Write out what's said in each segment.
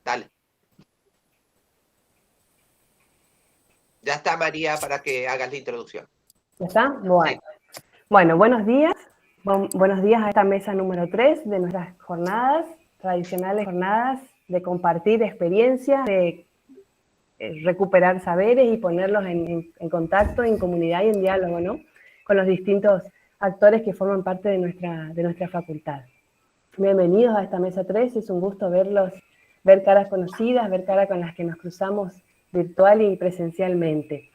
Dale. Ya está, María, para que hagas la introducción. ¿Ya está? Bueno. Sí. Bueno, buenos días. Buenos días a esta mesa número 3 de nuestras jornadas, tradicionales jornadas de compartir experiencias, de recuperar saberes y ponerlos en contacto, en comunidad y en diálogo, ¿no? Con los distintos actores que forman parte de nuestra facultad. Bienvenidos a esta mesa 3, es un gusto verlos, ver caras conocidas, ver caras con las que nos cruzamos virtual y presencialmente.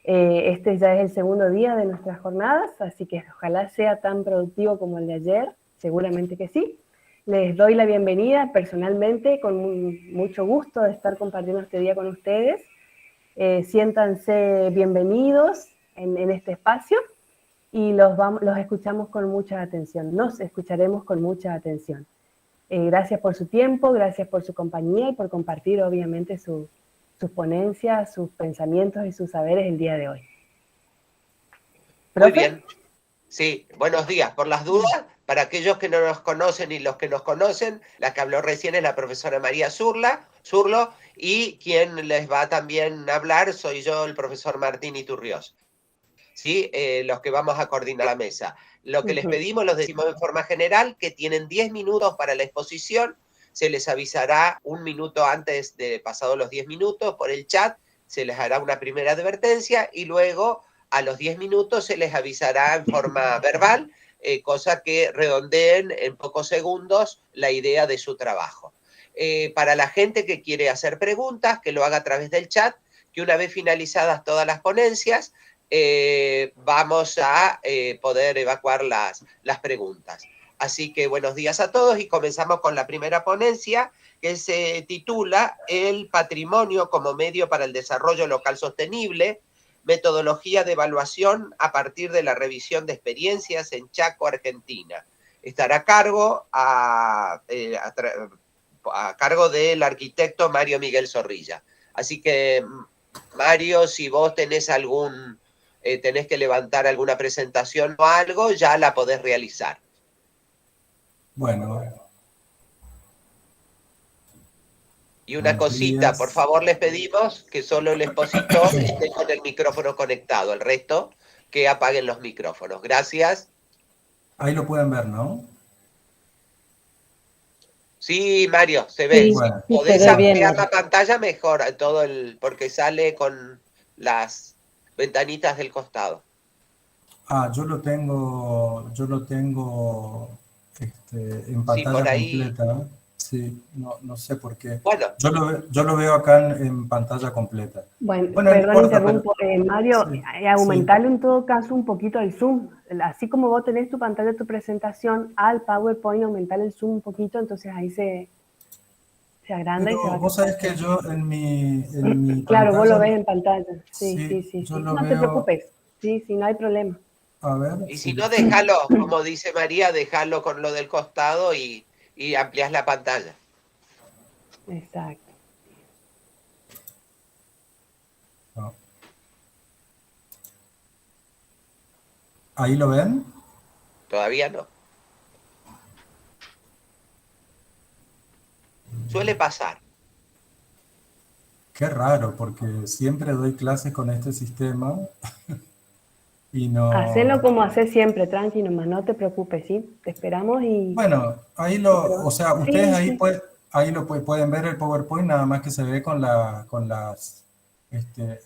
Este ya es el segundo día de nuestras jornadas, así que ojalá sea tan productivo como el de ayer, seguramente que sí. Les doy la bienvenida personalmente, con mucho gusto de estar compartiendo este día con ustedes. Siéntanse bienvenidos en este espacio y los escuchamos con mucha atención, nos escucharemos con mucha atención. Gracias por su tiempo, gracias por su compañía y por compartir obviamente sus ponencias, sus pensamientos y sus saberes el día de hoy. Muy bien. Sí, buenos días. Por las dudas, para aquellos que no nos conocen y los que nos conocen, la que habló recién es la profesora María Zurlo, y quien les va también a hablar soy yo, el profesor Martín Iturriós. ¿Sí? Los que vamos a coordinar la mesa. Lo que les pedimos, los decimos en forma general, que tienen 10 minutos para la exposición, se les avisará un minuto antes de pasados los 10 minutos por el chat, se les hará una primera advertencia y luego a los 10 minutos se les avisará en forma verbal, cosa que redondeen en pocos segundos la idea de su trabajo. Para la gente que quiere hacer preguntas, que lo haga a través del chat, que una vez finalizadas todas las ponencias, vamos a poder evacuar las preguntas. Así que buenos días a todos y comenzamos con la primera ponencia que se titula El patrimonio como medio para el desarrollo local sostenible, metodología de evaluación a partir de la revisión de experiencias en Chaco, Argentina. Estará a cargo del arquitecto Mario Miguel Zorrilla. Así que, Mario, si vos tenés tenés que levantar alguna presentación o algo, ya la podés realizar. Bueno. Y una cosita, por favor, les pedimos que solo el expositor esté con el micrófono conectado, el resto que apaguen los micrófonos. Gracias. Ahí lo pueden ver, ¿no? Sí, Mario, se ve. Sí, bueno, sí, Podés se ve bien. ampliar la pantalla mejor, porque sale con las ventanitas del costado. yo lo tengo en Sí, por pantalla ahí. completa. Sí, no sé por qué. Bueno. Yo lo veo acá en pantalla completa. Bueno, No perdón, importa, interrumpo. Mario, sí, aumentarle en todo caso un poquito el zoom. Así como vos tenés tu pantalla de tu presentación, al PowerPoint aumentar el zoom un poquito, entonces ahí se agranda y se va pero a vos captar. sabés que yo en mi Claro, vos lo pantalla, ves en pantalla. Sí, sí, sí, sí, yo sí. lo No te veo, preocupes. Sí, sí, no hay problema. a ver Y si... si no, déjalo, como dice María, déjalo con lo del costado y ampliás la pantalla. Exacto. no. ¿Ahí lo ven? Todavía no. Suele pasar. Qué raro, porque siempre doy clases con este sistema y Hacelo no... como haces siempre, tranqui nomás, no te preocupes, ¿sí? Te esperamos y... Bueno, o sea, ustedes Sí, ahí, sí. pueden ver el PowerPoint, nada más que se ve con las...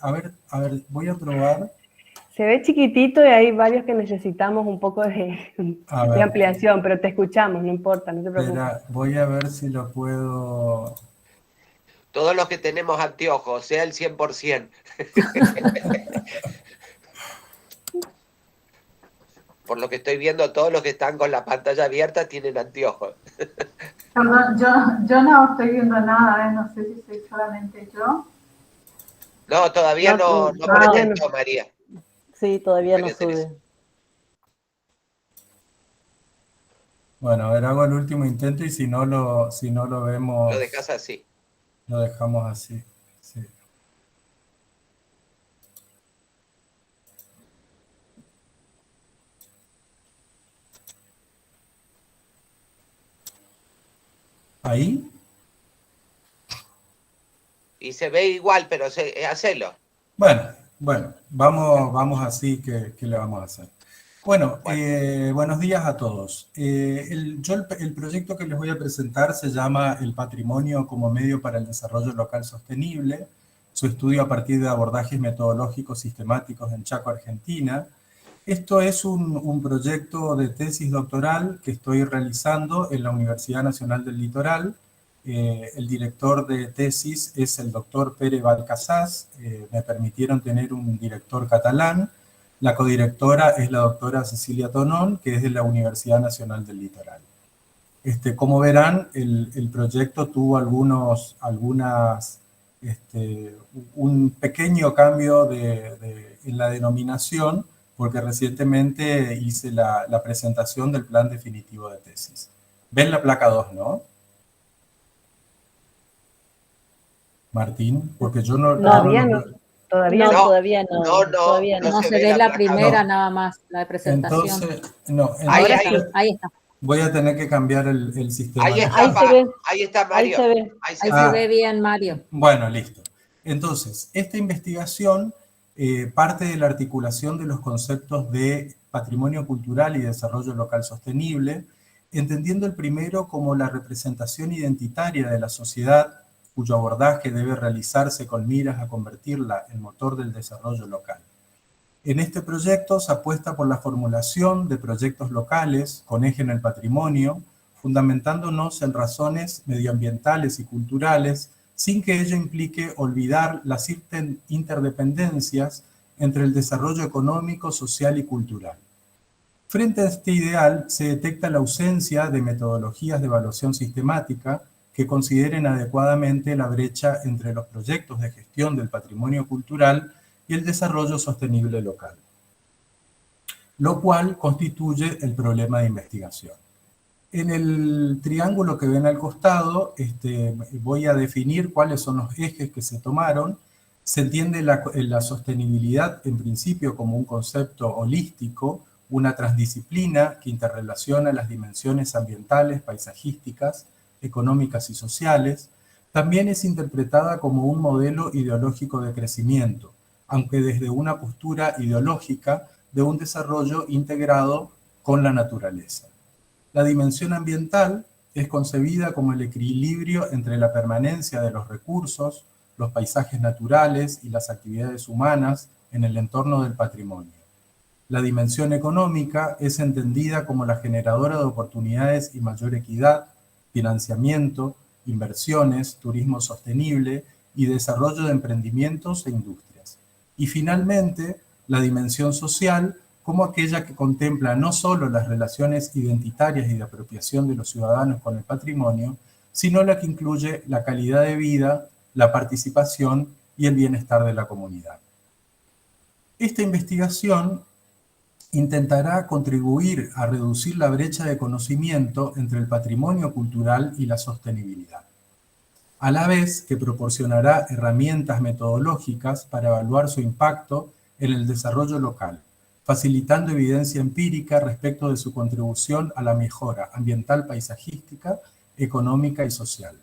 a ver, voy a probar. Se ve chiquitito y hay varios que necesitamos un poco A de ver, ampliación, pero te escuchamos, no importa, no te preocupes. espera, voy a ver si lo puedo... Todos los que tenemos anteojos, sea el 100%. Por lo que estoy viendo, todos los que están con la pantalla abierta tienen anteojos. Perdón, yo no estoy viendo nada, no sé si soy solamente yo. No, todavía no Todavía no. presentó, María. Sí, todavía no María Teresa. sube. Bueno, a ver, hago el último intento y si no lo Lo vemos, dejas así. lo dejamos así. Sí. ¿Ahí? Y se ve igual, pero hacelo. Bueno, vamos así que le vamos a hacer. Bueno, buenos días a todos. El proyecto que les voy a presentar se llama El patrimonio como medio para el desarrollo local sostenible, su estudio a partir de abordajes metodológicos sistemáticos en Chaco, Argentina. Esto es un proyecto de tesis doctoral que estoy realizando en la Universidad Nacional del Litoral. El director de tesis es el doctor Pere Balcasás. Me permitieron tener un director catalán. La codirectora es la doctora Cecilia Tonón, que es de la Universidad Nacional del Litoral. Como verán, el proyecto tuvo un pequeño cambio en la denominación, porque recientemente hice la presentación del plan definitivo de tesis. ¿Ven la placa 2, no? Martín, porque yo no... Todavía no. Todavía No, no. todavía no. Todavía no. se Se ve la placa primera dos. nada más, la de presentación. Entonces, Ahora sí, ahí está. voy a tener que cambiar el sistema. Ahí está, Ahí se ve. ahí está Mario. Ahí se ve. Ahí Ahí se ve bien, Mario. Bueno, listo. Entonces, esta investigación parte de la articulación de los conceptos de patrimonio cultural y desarrollo local sostenible, entendiendo el primero como la representación identitaria de la sociedad, cuyo abordaje debe realizarse con miras a convertirla en motor del desarrollo local. En este proyecto se apuesta por la formulación de proyectos locales con eje en el patrimonio, fundamentándonos en razones medioambientales y culturales, sin que ello implique olvidar las interdependencias entre el desarrollo económico, social y cultural. Frente a este ideal, se detecta la ausencia de metodologías de evaluación sistemática que consideren adecuadamente la brecha entre los proyectos de gestión del patrimonio cultural y el desarrollo sostenible local, lo cual constituye el problema de investigación. En el triángulo que ven al costado, voy a definir cuáles son los ejes que se tomaron. Se entiende la sostenibilidad en principio como un concepto holístico, una transdisciplina que interrelaciona las dimensiones ambientales, paisajísticas, económicas y sociales. También es interpretada como un modelo ideológico de crecimiento, aunque desde una postura ideológica de un desarrollo integrado con la naturaleza. La dimensión ambiental es concebida como el equilibrio entre la permanencia de los recursos, los paisajes naturales y las actividades humanas en el entorno del patrimonio. La dimensión económica es entendida como la generadora de oportunidades y mayor equidad, financiamiento, inversiones, turismo sostenible y desarrollo de emprendimientos e industrias. Y finalmente, la dimensión social como aquella que contempla no solo las relaciones identitarias y de apropiación de los ciudadanos con el patrimonio, sino la que incluye la calidad de vida, la participación y el bienestar de la comunidad. Esta investigación intentará contribuir a reducir la brecha de conocimiento entre el patrimonio cultural y la sostenibilidad, a la vez que proporcionará herramientas metodológicas para evaluar su impacto en el desarrollo local, facilitando evidencia empírica respecto de su contribución a la mejora ambiental, paisajística, económica y social.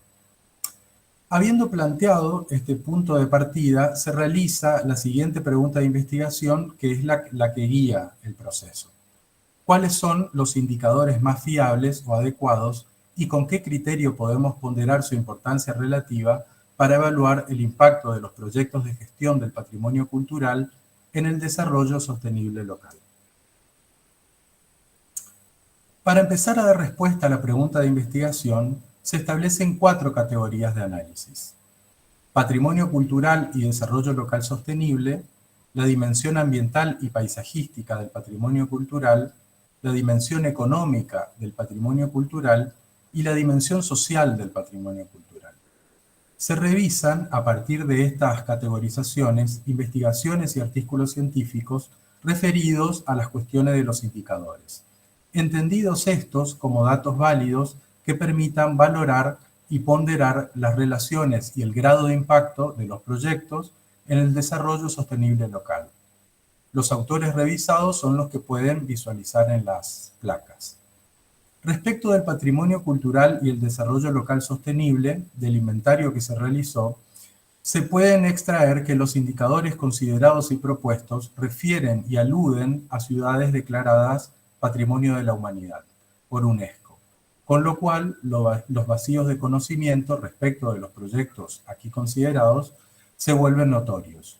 Habiendo planteado este punto de partida, se realiza la siguiente pregunta de investigación, que es la que guía el proceso. ¿Cuáles son los indicadores más fiables o adecuados y con qué criterio podemos ponderar su importancia relativa para evaluar el impacto de los proyectos de gestión del patrimonio cultural en el desarrollo sostenible local? Para empezar a dar respuesta a la pregunta de investigación, se establecen 4 categorías de análisis: patrimonio cultural y desarrollo local sostenible, la dimensión ambiental y paisajística del patrimonio cultural, la dimensión económica del patrimonio cultural y la dimensión social del patrimonio cultural. Se revisan, a partir de estas categorizaciones, investigaciones y artículos científicos referidos a las cuestiones de los indicadores, entendidos estos como datos válidos que permitan valorar y ponderar las relaciones y el grado de impacto de los proyectos en el desarrollo sostenible local. Los autores revisados son los que pueden visualizar en las placas. Respecto del patrimonio cultural y el desarrollo local sostenible, del inventario que se realizó, se pueden extraer que los indicadores considerados y propuestos refieren y aluden a ciudades declaradas Patrimonio de la Humanidad por UNESCO, con lo cual los vacíos de conocimiento respecto de los proyectos aquí considerados se vuelven notorios.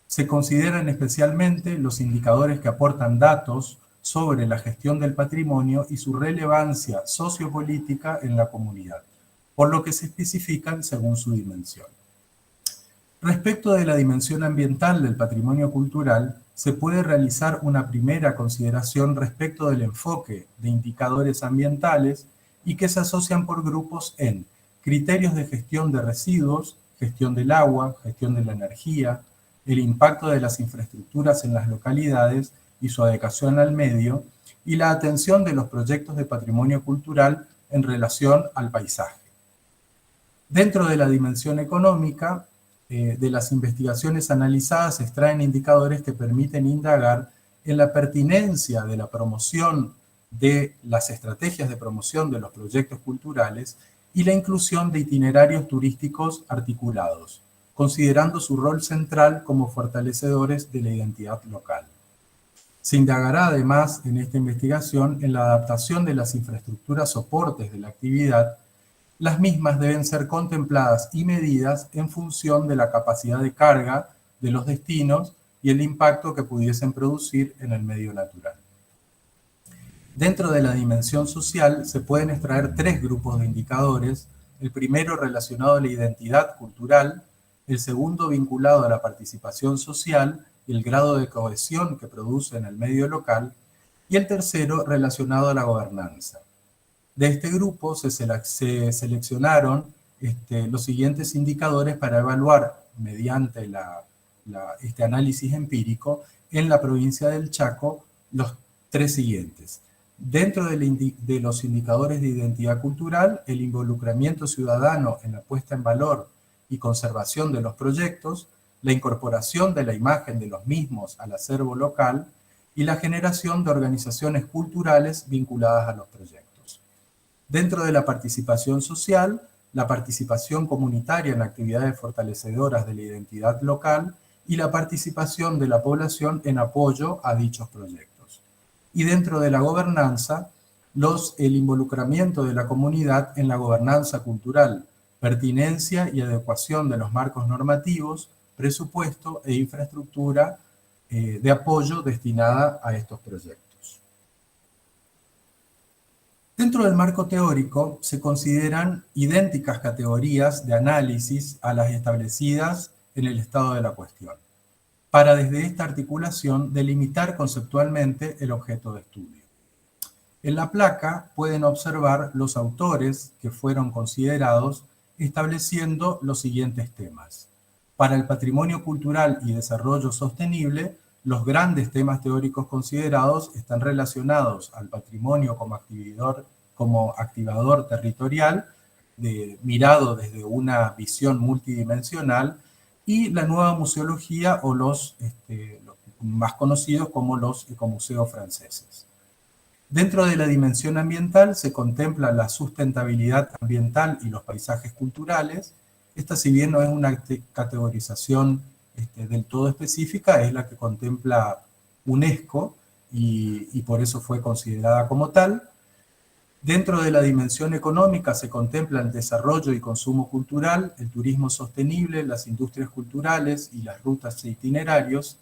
Se consideran especialmente los indicadores que aportan datos sobre la gestión del patrimonio y su relevancia sociopolítica en la comunidad, por lo que se especifican según su dimensión. Respecto de la dimensión ambiental del patrimonio cultural, se puede realizar una primera consideración respecto del enfoque de indicadores ambientales y que se asocian por grupos en criterios de gestión de residuos, gestión del agua, gestión de la energía, el impacto de las infraestructuras en las localidades y su adecuación al medio, y la atención de los proyectos de patrimonio cultural en relación al paisaje. Dentro de la dimensión económica, de las investigaciones analizadas se extraen indicadores que permiten indagar en la pertinencia de la promoción de las estrategias de promoción de los proyectos culturales y la inclusión de itinerarios turísticos articulados, considerando su rol central como fortalecedores de la identidad local. Se indagará además en esta investigación en la adaptación de las infraestructuras soportes de la actividad. Las mismas deben ser contempladas y medidas en función de la capacidad de carga de los destinos y el impacto que pudiesen producir en el medio natural. Dentro de la dimensión social se pueden extraer tres grupos de indicadores, el primero relacionado a la identidad cultural, el segundo vinculado a la participación social y el grado de cohesión que produce en el medio local, y el tercero relacionado a la gobernanza. De este grupo se seleccionaron los siguientes indicadores para evaluar mediante este análisis empírico en la provincia del Chaco los tres siguientes. Dentro de los indicadores de identidad cultural, el involucramiento ciudadano en la puesta en valor y conservación de los proyectos, la incorporación de la imagen de los mismos al acervo local y la generación de organizaciones culturales vinculadas a los proyectos. Dentro de la participación social, la participación comunitaria en actividades fortalecedoras de la identidad local y la participación de la población en apoyo a dichos proyectos. Y dentro de la gobernanza, el involucramiento de la comunidad en la gobernanza cultural, pertinencia y adecuación de los marcos normativos, presupuesto e infraestructura de apoyo destinada a estos proyectos. Dentro del marco teórico se consideran idénticas categorías de análisis a las establecidas en el estado de la cuestión, para desde esta articulación delimitar conceptualmente el objeto de estudio. En la placa pueden observar los autores que fueron considerados estableciendo los siguientes temas. Para el patrimonio cultural y desarrollo sostenible, los grandes temas teóricos considerados están relacionados al patrimonio como activador territorial, mirado desde una visión multidimensional, y la nueva museología o los más conocidos como los ecomuseos franceses. Dentro de la dimensión ambiental se contempla la sustentabilidad ambiental y los paisajes culturales. Esta, si bien no es una categorización del todo específica, es la que contempla UNESCO y por eso fue considerada como tal. Dentro de la dimensión económica se contempla el desarrollo y consumo cultural, el turismo sostenible, las industrias culturales y las rutas e itinerarios.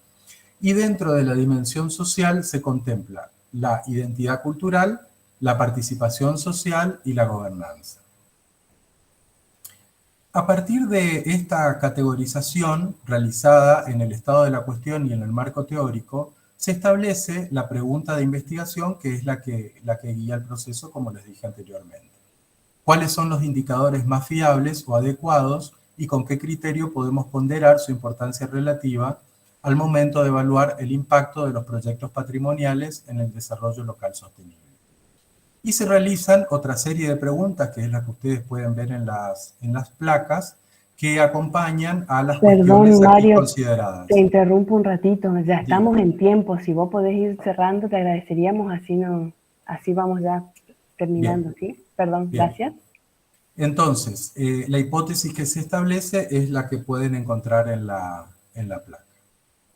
Y dentro de la dimensión social se contempla la identidad cultural, la participación social y la gobernanza. A partir de esta categorización realizada en el estado de la cuestión y en el marco teórico, se establece la pregunta de investigación, que es la que guía el proceso, como les dije anteriormente. ¿Cuáles son los indicadores más fiables o adecuados y con qué criterio podemos ponderar su importancia relativa al momento de evaluar el impacto de los proyectos patrimoniales en el desarrollo local sostenible? Y se realizan otra serie de preguntas, que es la que ustedes pueden ver en las placas, que acompañan a las cuestiones aquí consideradas. Te interrumpo un ratito, ya estamos en tiempo, si vos podés ir cerrando te agradeceríamos, así vamos ya terminando, bien. ¿Sí? Perdón, bien. Gracias. Entonces, la hipótesis que se establece es la que pueden encontrar en la placa.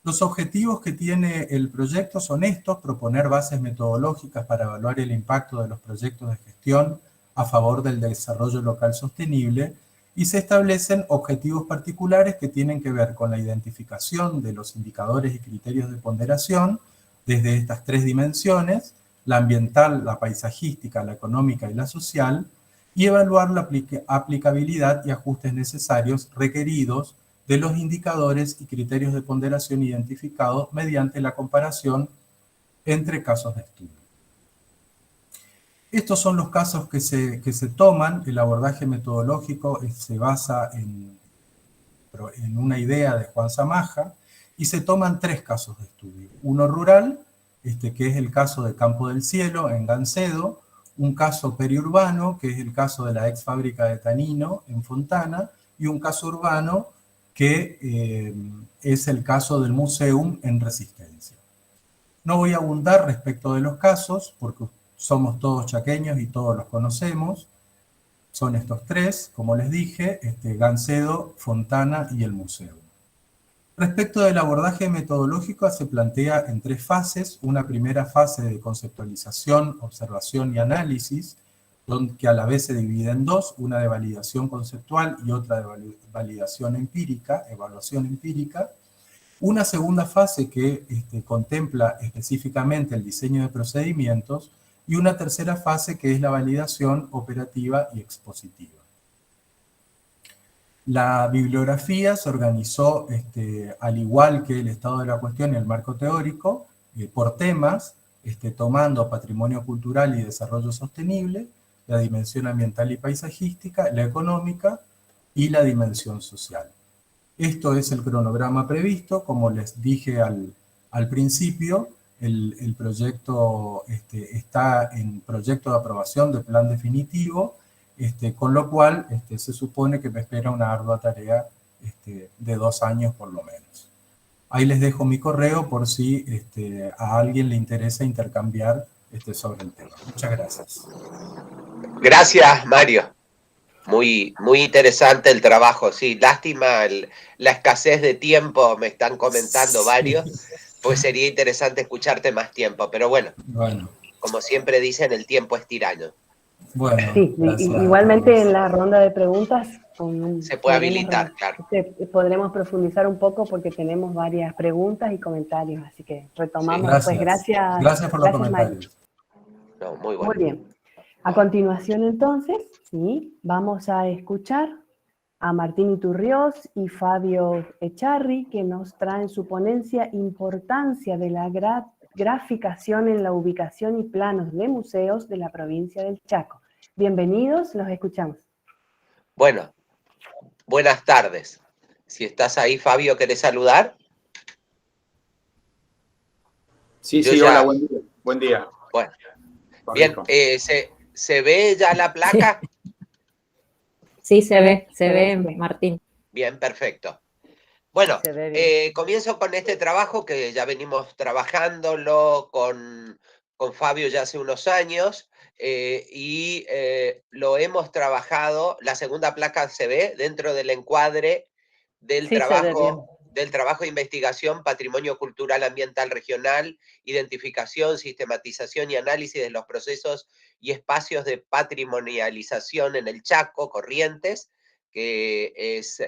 Los objetivos que tiene el proyecto son estos: proponer bases metodológicas para evaluar el impacto de los proyectos de gestión a favor del desarrollo local sostenible, y se establecen objetivos particulares que tienen que ver con la identificación de los indicadores y criterios de ponderación desde estas tres dimensiones: la ambiental, la paisajística, la económica y la social, y evaluar la aplicabilidad y ajustes necesarios requeridos de los indicadores y criterios de ponderación identificados mediante la comparación entre casos de estudio. Estos son los casos que se toman. El abordaje metodológico se basa en una idea de Juan Zamaja, y se toman tres casos de estudio. Uno rural, que es el caso de Campo del Cielo, en Gancedo; un caso periurbano, que es el caso de la ex fábrica de Tanino, en Fontana; y un caso urbano, que es el caso del Museum, en Resistencia. No voy a abundar respecto de los casos, porque somos todos chaqueños y todos los conocemos. Son estos tres, como les dije, Gancedo, Fontana y el Museo. Respecto del abordaje metodológico, se plantea en tres fases. Una primera fase de conceptualización, observación y análisis, que a la vez se divide en dos: una de validación conceptual y otra de validación empírica, evaluación empírica. Una segunda fase que contempla específicamente el diseño de procedimientos, y una tercera fase que es la validación operativa y expositiva. La bibliografía se organizó, al igual que el estado de la cuestión y el marco teórico, por temas, tomando patrimonio cultural y desarrollo sostenible, la dimensión ambiental y paisajística, la económica y la dimensión social. Esto es el cronograma previsto. Como les dije al principio, el proyecto está en proyecto de aprobación de plan definitivo, con lo cual se supone que me espera una ardua tarea de 2 años por lo menos. Ahí les dejo mi correo por si a alguien le interesa intercambiar sobre el tema. Muchas gracias. Gracias, Mario. Muy interesante el trabajo. Sí, lástima la escasez de tiempo, me están comentando varios. Pues sería interesante escucharte más tiempo, pero bueno, como siempre dicen, el tiempo es tirano. Bueno, sí, igualmente en la ronda de preguntas se puede habilitar, claro. Podremos profundizar un poco porque tenemos varias preguntas y comentarios, así que retomamos. Gracias. Pues gracias. Gracias por los comentarios. No, muy bueno. Muy bien. A continuación, entonces, sí, vamos a escuchar a Martín Iturriós y Fabio Echarri, que nos traen su ponencia Importancia de la graficación en la ubicación y planos de museos de la provincia del Chaco. Bienvenidos, los escuchamos. Bueno, buenas tardes. Si estás ahí, Fabio, ¿querés saludar? Sí, hola, buen día. Buen día. Bueno, bien, ¿se ve ya la placa? Sí, se ve, Martín. Bien, perfecto. Bueno, comienzo con este trabajo que ya venimos trabajándolo con Fabio ya hace unos años, y lo hemos trabajado. La segunda placa se ve dentro del encuadre del trabajo de investigación, patrimonio cultural ambiental regional, identificación, sistematización y análisis de los procesos y espacios de patrimonialización en el Chaco, Corrientes, que es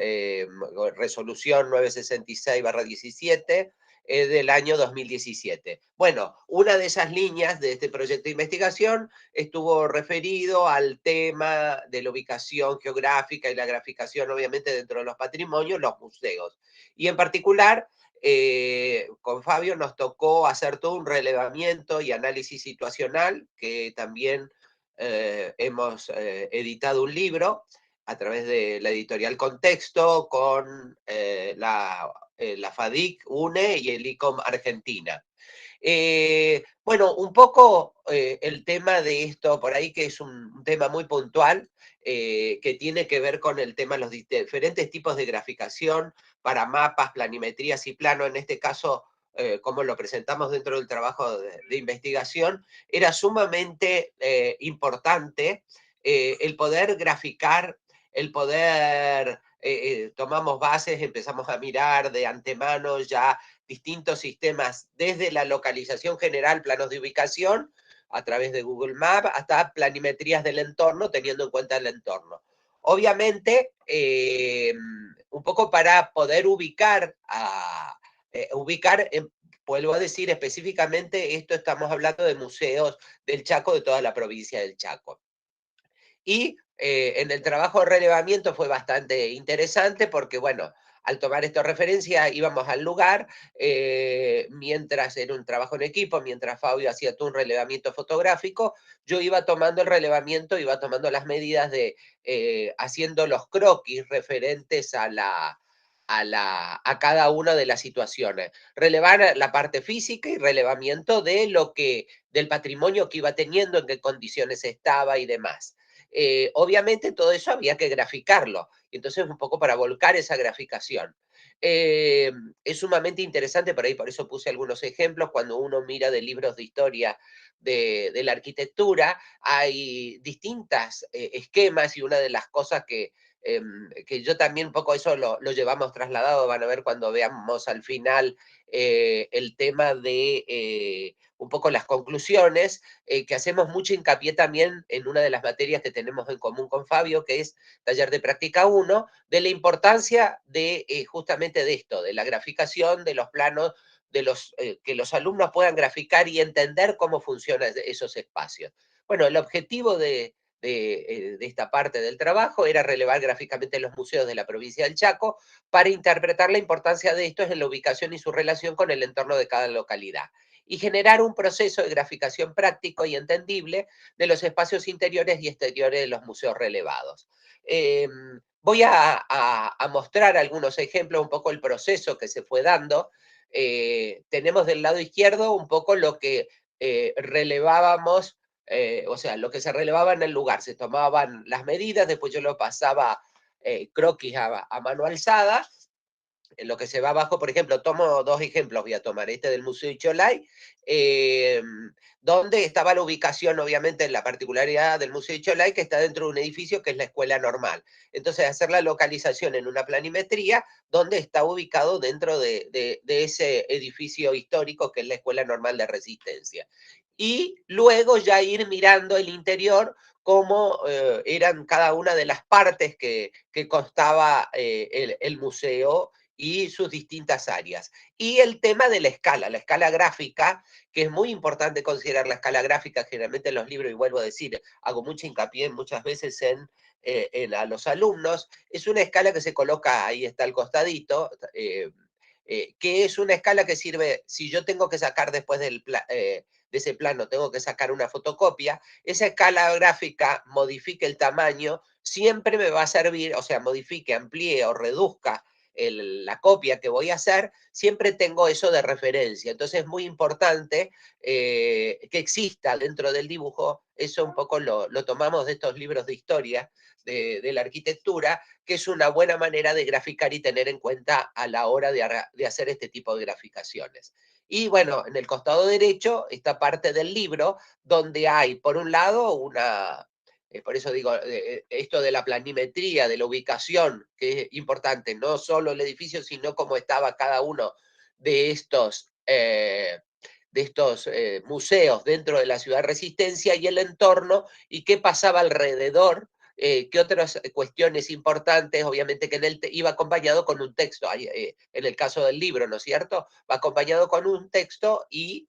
resolución 966/17 del año 2017. Bueno, una de esas líneas de este proyecto de investigación estuvo referido al tema de la ubicación geográfica y la graficación, obviamente, dentro de los patrimonios, los museos. Y en particular, con Fabio nos tocó hacer todo un relevamiento y análisis situacional, que también hemos editado un libro a través de la editorial Contexto, con la FADIC, UNE y el ICOM Argentina. Bueno, un poco el tema de esto por ahí, que es un tema muy puntual, que tiene que ver con el tema de los diferentes tipos de graficación para mapas, planimetrías y plano. En este caso, como lo presentamos dentro del trabajo de investigación, era sumamente importante el poder graficar, el poder, tomamos bases, empezamos a mirar de antemano ya distintos sistemas, desde la localización general, planos de ubicación, a través de Google Maps, hasta planimetrías del entorno, teniendo en cuenta el entorno. Obviamente, un poco para poder ubicar, vuelvo a decir específicamente, esto estamos hablando de museos del Chaco, de toda la provincia del Chaco. Y en el trabajo de relevamiento fue bastante interesante porque, bueno, al tomar esto referencia íbamos al lugar, mientras era un trabajo en equipo, mientras Fabio hacía todo un relevamiento fotográfico, yo iba tomando el relevamiento, iba tomando las medidas de, haciendo los croquis referentes a cada una de las situaciones. Relevar la parte física y relevamiento de del patrimonio que iba teniendo, en qué condiciones estaba y demás. Obviamente todo eso había que graficarlo, y entonces un poco para volcar esa graficación. Es sumamente interesante, por eso puse algunos ejemplos. Cuando uno mira de libros de historia de la arquitectura, hay distintas esquemas, y una de las cosas que yo también un poco eso lo llevamos trasladado, van a ver cuando veamos al final el tema de un poco las conclusiones, que hacemos mucho hincapié también en una de las materias que tenemos en común con Fabio, que es Taller de Práctica 1, de la importancia de justamente de esto, de la graficación, de los planos, que los alumnos puedan graficar y entender cómo funcionan esos espacios. Bueno, el objetivo de esta parte del trabajo era relevar gráficamente los museos de la provincia del Chaco para interpretar la importancia de estos en la ubicación y su relación con el entorno de cada localidad, y generar un proceso de graficación práctico y entendible de los espacios interiores y exteriores de los museos relevados. Voy a mostrar algunos ejemplos, un poco el proceso que se fue dando. Tenemos del lado izquierdo un poco lo que relevábamos, o sea, lo que se relevaba en el lugar. Se tomaban las medidas, después yo lo pasaba croquis a mano alzada. En lo que se va abajo, por ejemplo, tomo dos ejemplos, voy a tomar este del Museo Icholay, donde estaba la ubicación, obviamente, la particularidad del Museo Icholay, que está dentro de un edificio que es la Escuela Normal. Entonces, hacer la localización en una planimetría donde está ubicado dentro de ese edificio histórico que es la Escuela Normal de Resistencia. Y luego ya ir mirando el interior, cómo eran cada una de las partes que constaba el museo y sus distintas áreas. Y el tema de la escala gráfica, que es muy importante considerar la escala gráfica, generalmente en los libros, y vuelvo a decir, hago mucha hincapié muchas veces a los alumnos, es una escala que se coloca, ahí está al costadito, que es una escala que sirve, si yo tengo que sacar después de ese plano, tengo que sacar una fotocopia, esa escala gráfica modifique el tamaño, siempre me va a servir, o sea, modifique, amplíe o reduzca la copia que voy a hacer, siempre tengo eso de referencia. Entonces es muy importante que exista dentro del dibujo, eso un poco lo tomamos de estos libros de historia de la arquitectura, que es una buena manera de graficar y tener en cuenta a la hora de hacer este tipo de graficaciones. Y bueno, en el costado derecho, esta parte del libro, donde hay, por un lado, por eso digo, esto de la planimetría, de la ubicación, que es importante, no solo el edificio, sino cómo estaba cada uno de estos museos dentro de la ciudad de Resistencia y el entorno, y qué pasaba alrededor, qué otras cuestiones importantes, obviamente que iba acompañado con un texto, en el caso del libro, ¿no es cierto? Va acompañado con un texto y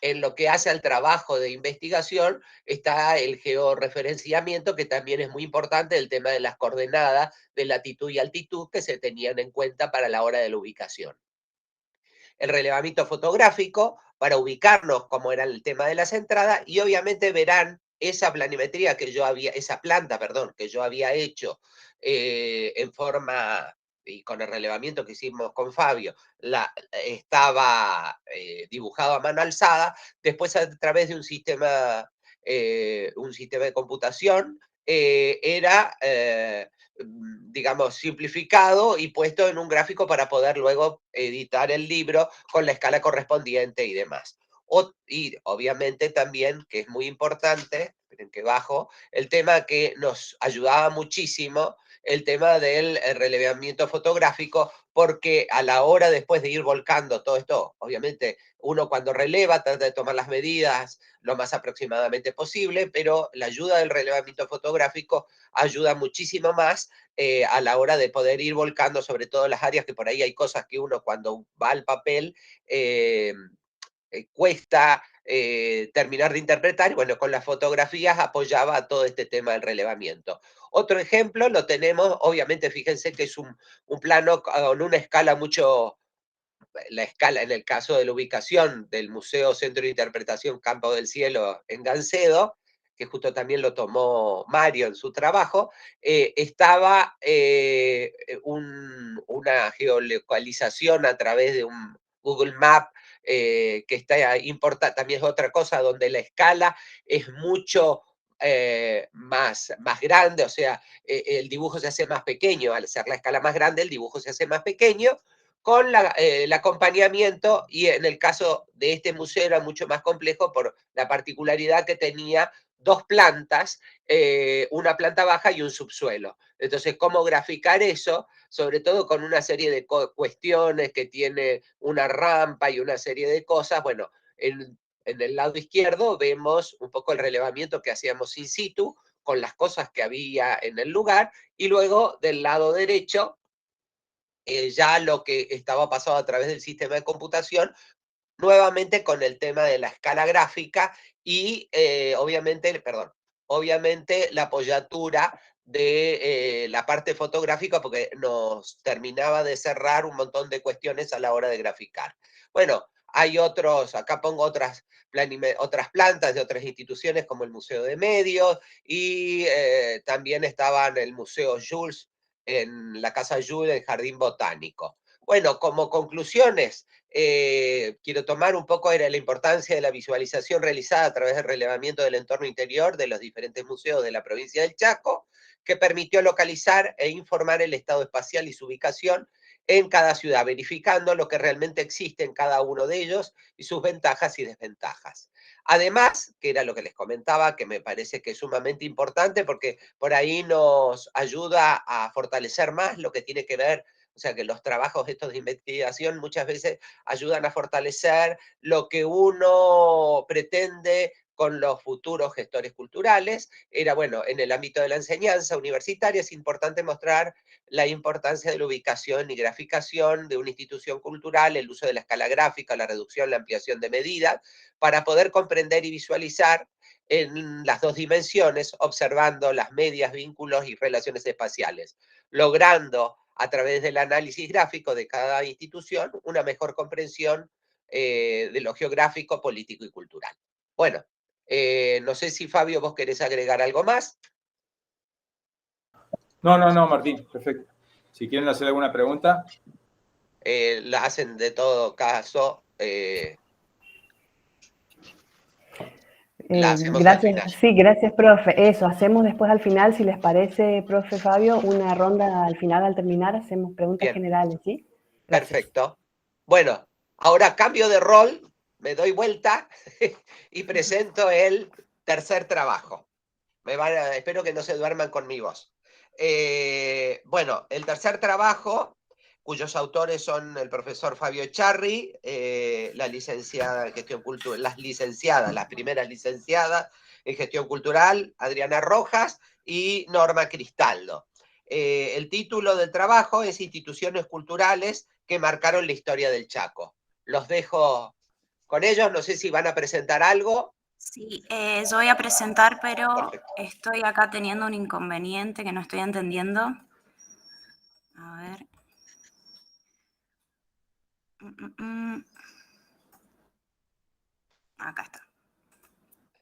en lo que hace al trabajo de investigación está el georreferenciamiento, que también es muy importante, el tema de las coordenadas de latitud y altitud que se tenían en cuenta para la hora de la ubicación. El relevamiento fotográfico para ubicarnos, como era el tema de las entradas, y obviamente verán esa planimetría esa planta, perdón, que yo había hecho en forma, y con el relevamiento que hicimos con Fabio, estaba dibujado a mano alzada, después a través de un sistema de computación, era digamos, simplificado y puesto en un gráfico para poder luego editar el libro con la escala correspondiente y demás. Y obviamente también, que es muy importante, esperen que bajo, el tema que nos ayudaba muchísimo, el tema del relevamiento fotográfico, porque a la hora después de ir volcando todo esto, obviamente uno cuando releva trata de tomar las medidas lo más aproximadamente posible, pero la ayuda del relevamiento fotográfico ayuda muchísimo más a la hora de poder ir volcando, sobre todo las áreas que por ahí hay cosas que uno cuando va al papel cuesta terminar de interpretar, y bueno, con las fotografías apoyaba todo este tema del relevamiento. Otro ejemplo lo tenemos, obviamente, fíjense que es un plano con una escala mucho, la escala en el caso de la ubicación del Museo Centro de Interpretación Campo del Cielo en Gancedo, que justo también lo tomó Mario en su trabajo, estaba una geolocalización a través de un Google Map, que está importante, también es otra cosa donde la escala es mucho más grande, o sea, el dibujo se hace más pequeño, al ser la escala más grande, el dibujo se hace más pequeño, con el acompañamiento, y en el caso de este museo era mucho más complejo por la particularidad que tenía dos plantas, una planta baja y un subsuelo. Entonces, ¿cómo graficar eso? Sobre todo con una serie de cuestiones que tiene una rampa y una serie de cosas. Bueno, en el lado izquierdo vemos un poco el relevamiento que hacíamos in situ con las cosas que había en el lugar, y luego del lado derecho ya lo que estaba pasado a través del sistema de computación, nuevamente con el tema de la escala gráfica y obviamente la apoyatura de la parte fotográfica, porque nos terminaba de cerrar un montón de cuestiones a la hora de graficar. Bueno, hay otros, acá pongo otras plantas de otras instituciones como el Museo de Medios, y también estaban el Museo Jules en la Casa Jules, el Jardín Botánico. Bueno, como conclusiones, quiero tomar un poco la importancia de la visualización realizada a través del relevamiento del entorno interior de los diferentes museos de la provincia del Chaco, que permitió localizar e informar el estado espacial y su ubicación en cada ciudad, verificando lo que realmente existe en cada uno de ellos y sus ventajas y desventajas. Además, que era lo que les comentaba, que me parece que es sumamente importante porque por ahí nos ayuda a fortalecer más lo que tiene que ver, o sea, que los trabajos estos de investigación muchas veces ayudan a fortalecer lo que uno pretende con los futuros gestores culturales. Era, bueno, en el ámbito de la enseñanza universitaria es importante mostrar la importancia de la ubicación y graficación de una institución cultural, el uso de la escala gráfica, la reducción, la ampliación de medidas, para poder comprender y visualizar en las dos dimensiones, observando las medias, vínculos y relaciones espaciales, logrando a través del análisis gráfico de cada institución una mejor comprensión de lo geográfico, político y cultural. Bueno, no sé si Fabio vos querés agregar algo más. No, Martín, perfecto. Si quieren hacer alguna pregunta. La hacen de todo caso. La hacemos al final. Sí, gracias, profe. Eso, hacemos después al final, si les parece, profe Fabio, una ronda al final, al terminar, hacemos preguntas Bien. generales, ¿sí? Gracias. Perfecto. Bueno, ahora cambio de rol, me doy vuelta y presento el tercer trabajo. Espero que no se duerman con mi voz. Bueno, el tercer trabajo, cuyos autores son el profesor Fabio Charri, la licenciada en Gestión Cultural, las primeras licenciadas en Gestión Cultural, Adriana Rojas y Norma Cristaldo. El título del trabajo es Instituciones Culturales que marcaron la historia del Chaco. Los dejo con ellos, no sé si van a presentar algo. Sí, yo voy a presentar, pero Perfecto. estoy acá teniendo un inconveniente que no estoy entendiendo. A ver. Acá está.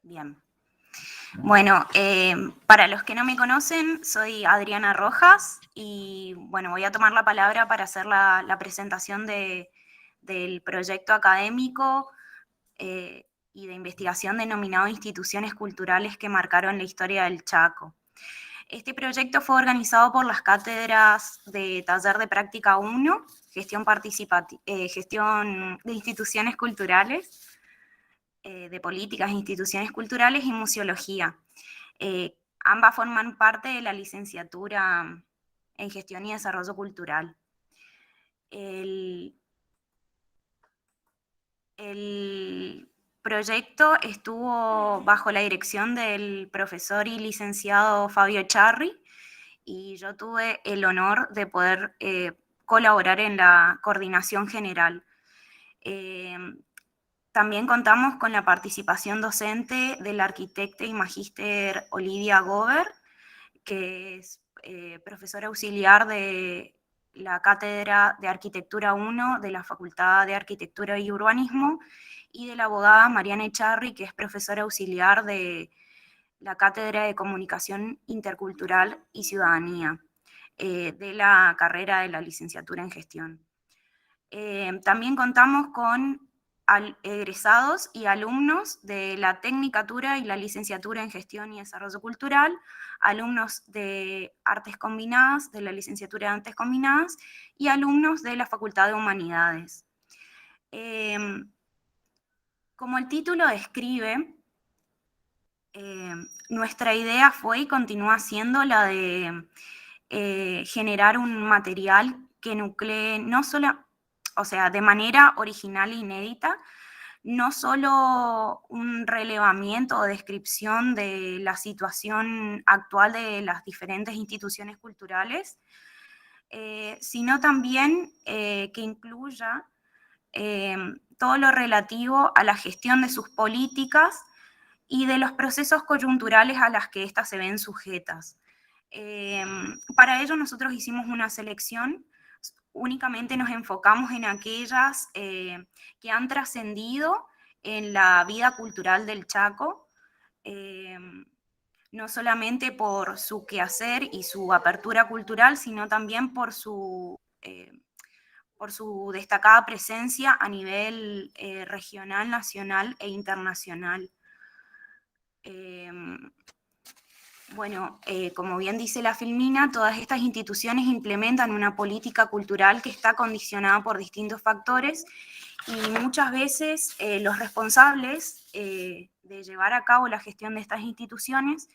Bien. Bueno, para los que no me conocen, soy Adriana Rojas y bueno, voy a tomar la palabra para hacer la presentación del proyecto académico y de investigación denominado Instituciones Culturales que marcaron la historia del Chaco. Este proyecto fue organizado por las cátedras de Taller de Práctica 1, Gestión de Instituciones Culturales, de Políticas e Instituciones Culturales y Museología. Ambas forman parte de la licenciatura en Gestión y Desarrollo Cultural. El proyecto estuvo bajo la dirección del profesor y licenciado Fabio Charri, y yo tuve el honor de poder colaborar en la coordinación general. También contamos con la participación docente del arquitecta y magíster Olivia Gober, que es profesora auxiliar de la Cátedra de Arquitectura 1 de la Facultad de Arquitectura y Urbanismo, y de la abogada Mariana Echarri, que es profesora auxiliar de la Cátedra de Comunicación Intercultural y Ciudadanía, de la carrera de la licenciatura en Gestión. También contamos con egresados y alumnos de la Tecnicatura y la Licenciatura en Gestión y Desarrollo Cultural, alumnos de Artes Combinadas, de la Licenciatura de Artes Combinadas, y alumnos de la Facultad de Humanidades. Como el título describe, nuestra idea fue y continúa siendo la de generar un material que nuclee no solo, o sea, de manera original e inédita, no solo un relevamiento o descripción de la situación actual de las diferentes instituciones culturales, sino también que incluya todo lo relativo a la gestión de sus políticas y de los procesos coyunturales a las que éstas se ven sujetas. Para ello nosotros hicimos una selección, únicamente nos enfocamos en aquellas que han trascendido en la vida cultural del Chaco, no solamente por su quehacer y su apertura cultural, sino también por su destacada presencia a nivel regional, nacional e internacional. Bueno, como bien dice la Filmina, todas estas instituciones implementan una política cultural que está condicionada por distintos factores, y muchas veces los responsables de llevar a cabo la gestión de estas instituciones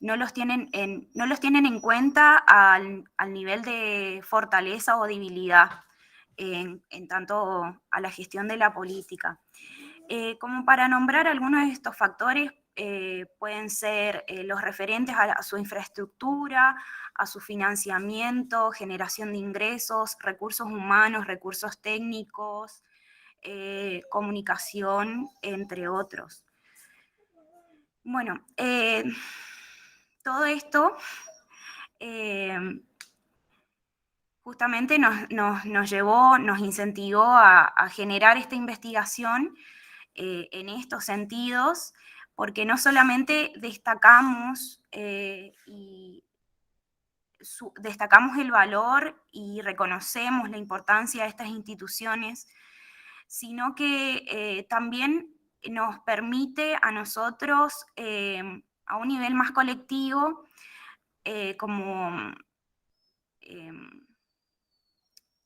no los tienen en cuenta al nivel de fortaleza o debilidad en tanto a la gestión de la política. Como para nombrar algunos de estos factores, pueden ser los referentes a su infraestructura, a su financiamiento, generación de ingresos, recursos humanos, recursos técnicos, comunicación, entre otros. Bueno, todo esto justamente nos llevó, nos incentivó a generar esta investigación en estos sentidos, porque no solamente destacamos destacamos el valor y reconocemos la importancia de estas instituciones, sino que también nos permite a nosotros, a un nivel más colectivo,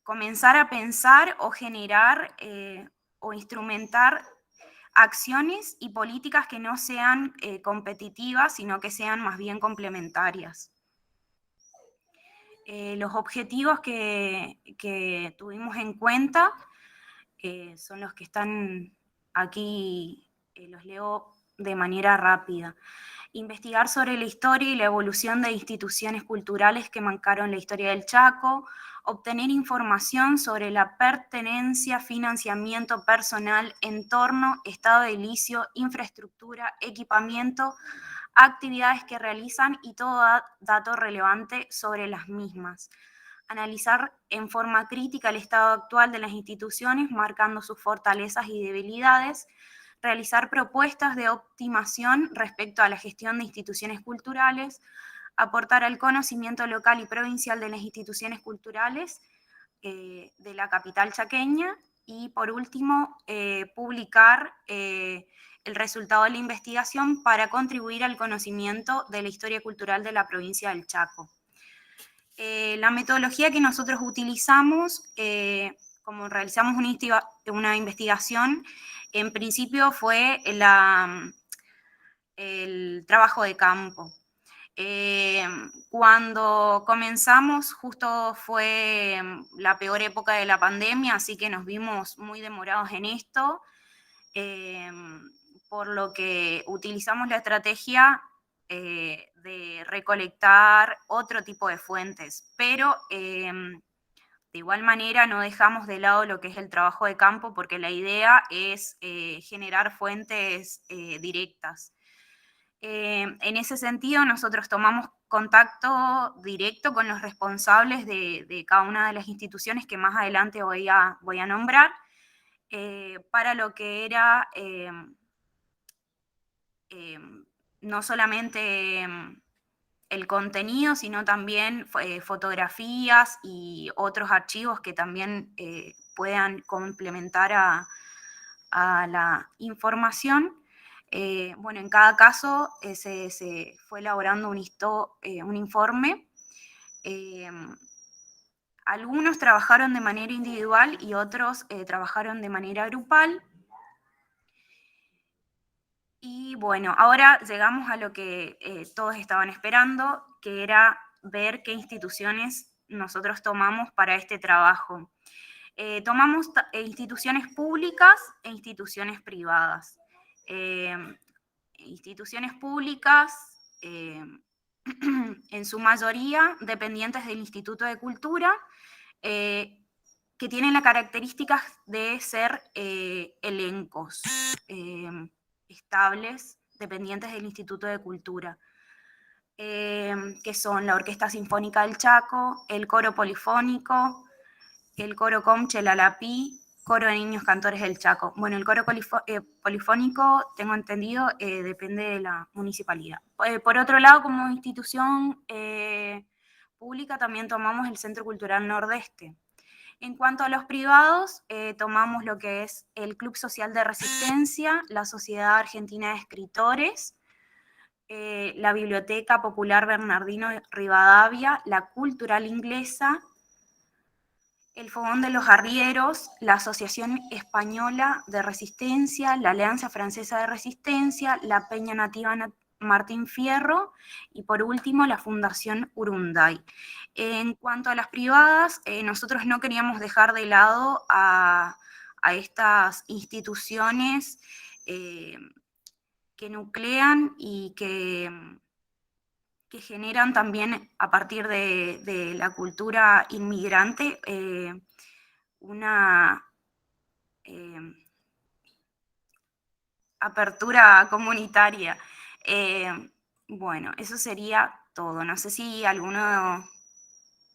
comenzar a pensar o generar o instrumentar acciones y políticas que no sean competitivas, sino que sean más bien complementarias. Los objetivos que tuvimos en cuenta son los que están aquí, los leo de manera rápida. Investigar sobre la historia y la evolución de instituciones culturales que marcaron la historia del Chaco, obtener información sobre la pertenencia, financiamiento personal, entorno, estado edilicio, infraestructura, equipamiento, actividades que realizan y todo dato relevante sobre las mismas. Analizar en forma crítica el estado actual de las instituciones, marcando sus fortalezas y debilidades, realizar propuestas de optimización respecto a la gestión de instituciones culturales, aportar al conocimiento local y provincial de las instituciones culturales de la capital chaqueña, y por último, publicar el resultado de la investigación para contribuir al conocimiento de la historia cultural de la provincia del Chaco. La metodología que nosotros utilizamos como realizamos una investigación, en principio fue el trabajo de campo. Cuando comenzamos, justo fue la peor época de la pandemia, así que nos vimos muy demorados en esto, por lo que utilizamos la estrategia de recolectar otro tipo de fuentes, pero de igual manera no dejamos de lado lo que es el trabajo de campo, porque la idea es generar fuentes directas. En ese sentido, nosotros tomamos contacto directo con los responsables de cada una de las instituciones que más adelante voy a nombrar, para lo que era no solamente el contenido, sino también fotografías y otros archivos que también puedan complementar a la información. Bueno, en cada caso se fue elaborando un informe. Algunos trabajaron de manera individual y otros trabajaron de manera grupal. Y bueno, ahora llegamos a lo que todos estaban esperando, que era ver qué instituciones nosotros tomamos para este trabajo. Tomamos instituciones públicas e instituciones privadas. Instituciones públicas, en su mayoría dependientes del Instituto de Cultura, que tienen las características de ser elencos estables, dependientes del Instituto de Cultura, que son la Orquesta Sinfónica del Chaco, el Coro Polifónico, el Coro Comche Lalapí, Coro de Niños Cantores del Chaco. Bueno, el Coro Polifónico, tengo entendido, depende de la municipalidad. Por otro lado, como institución pública, también tomamos el Centro Cultural Nordeste. En cuanto a los privados, tomamos lo que es el Club Social de Resistencia, la Sociedad Argentina de Escritores, la Biblioteca Popular Bernardino Rivadavia, la Cultural Inglesa, el Fogón de los Arrieros, la Asociación Española de Resistencia, la Alianza Francesa de Resistencia, la Peña Nativa Martín Fierro y por último la Fundación Urunday. En cuanto a las privadas, nosotros no queríamos dejar de lado a estas instituciones que nuclean y que generan también a partir de la cultura inmigrante una apertura comunitaria. Bueno, eso sería todo. No sé si alguno,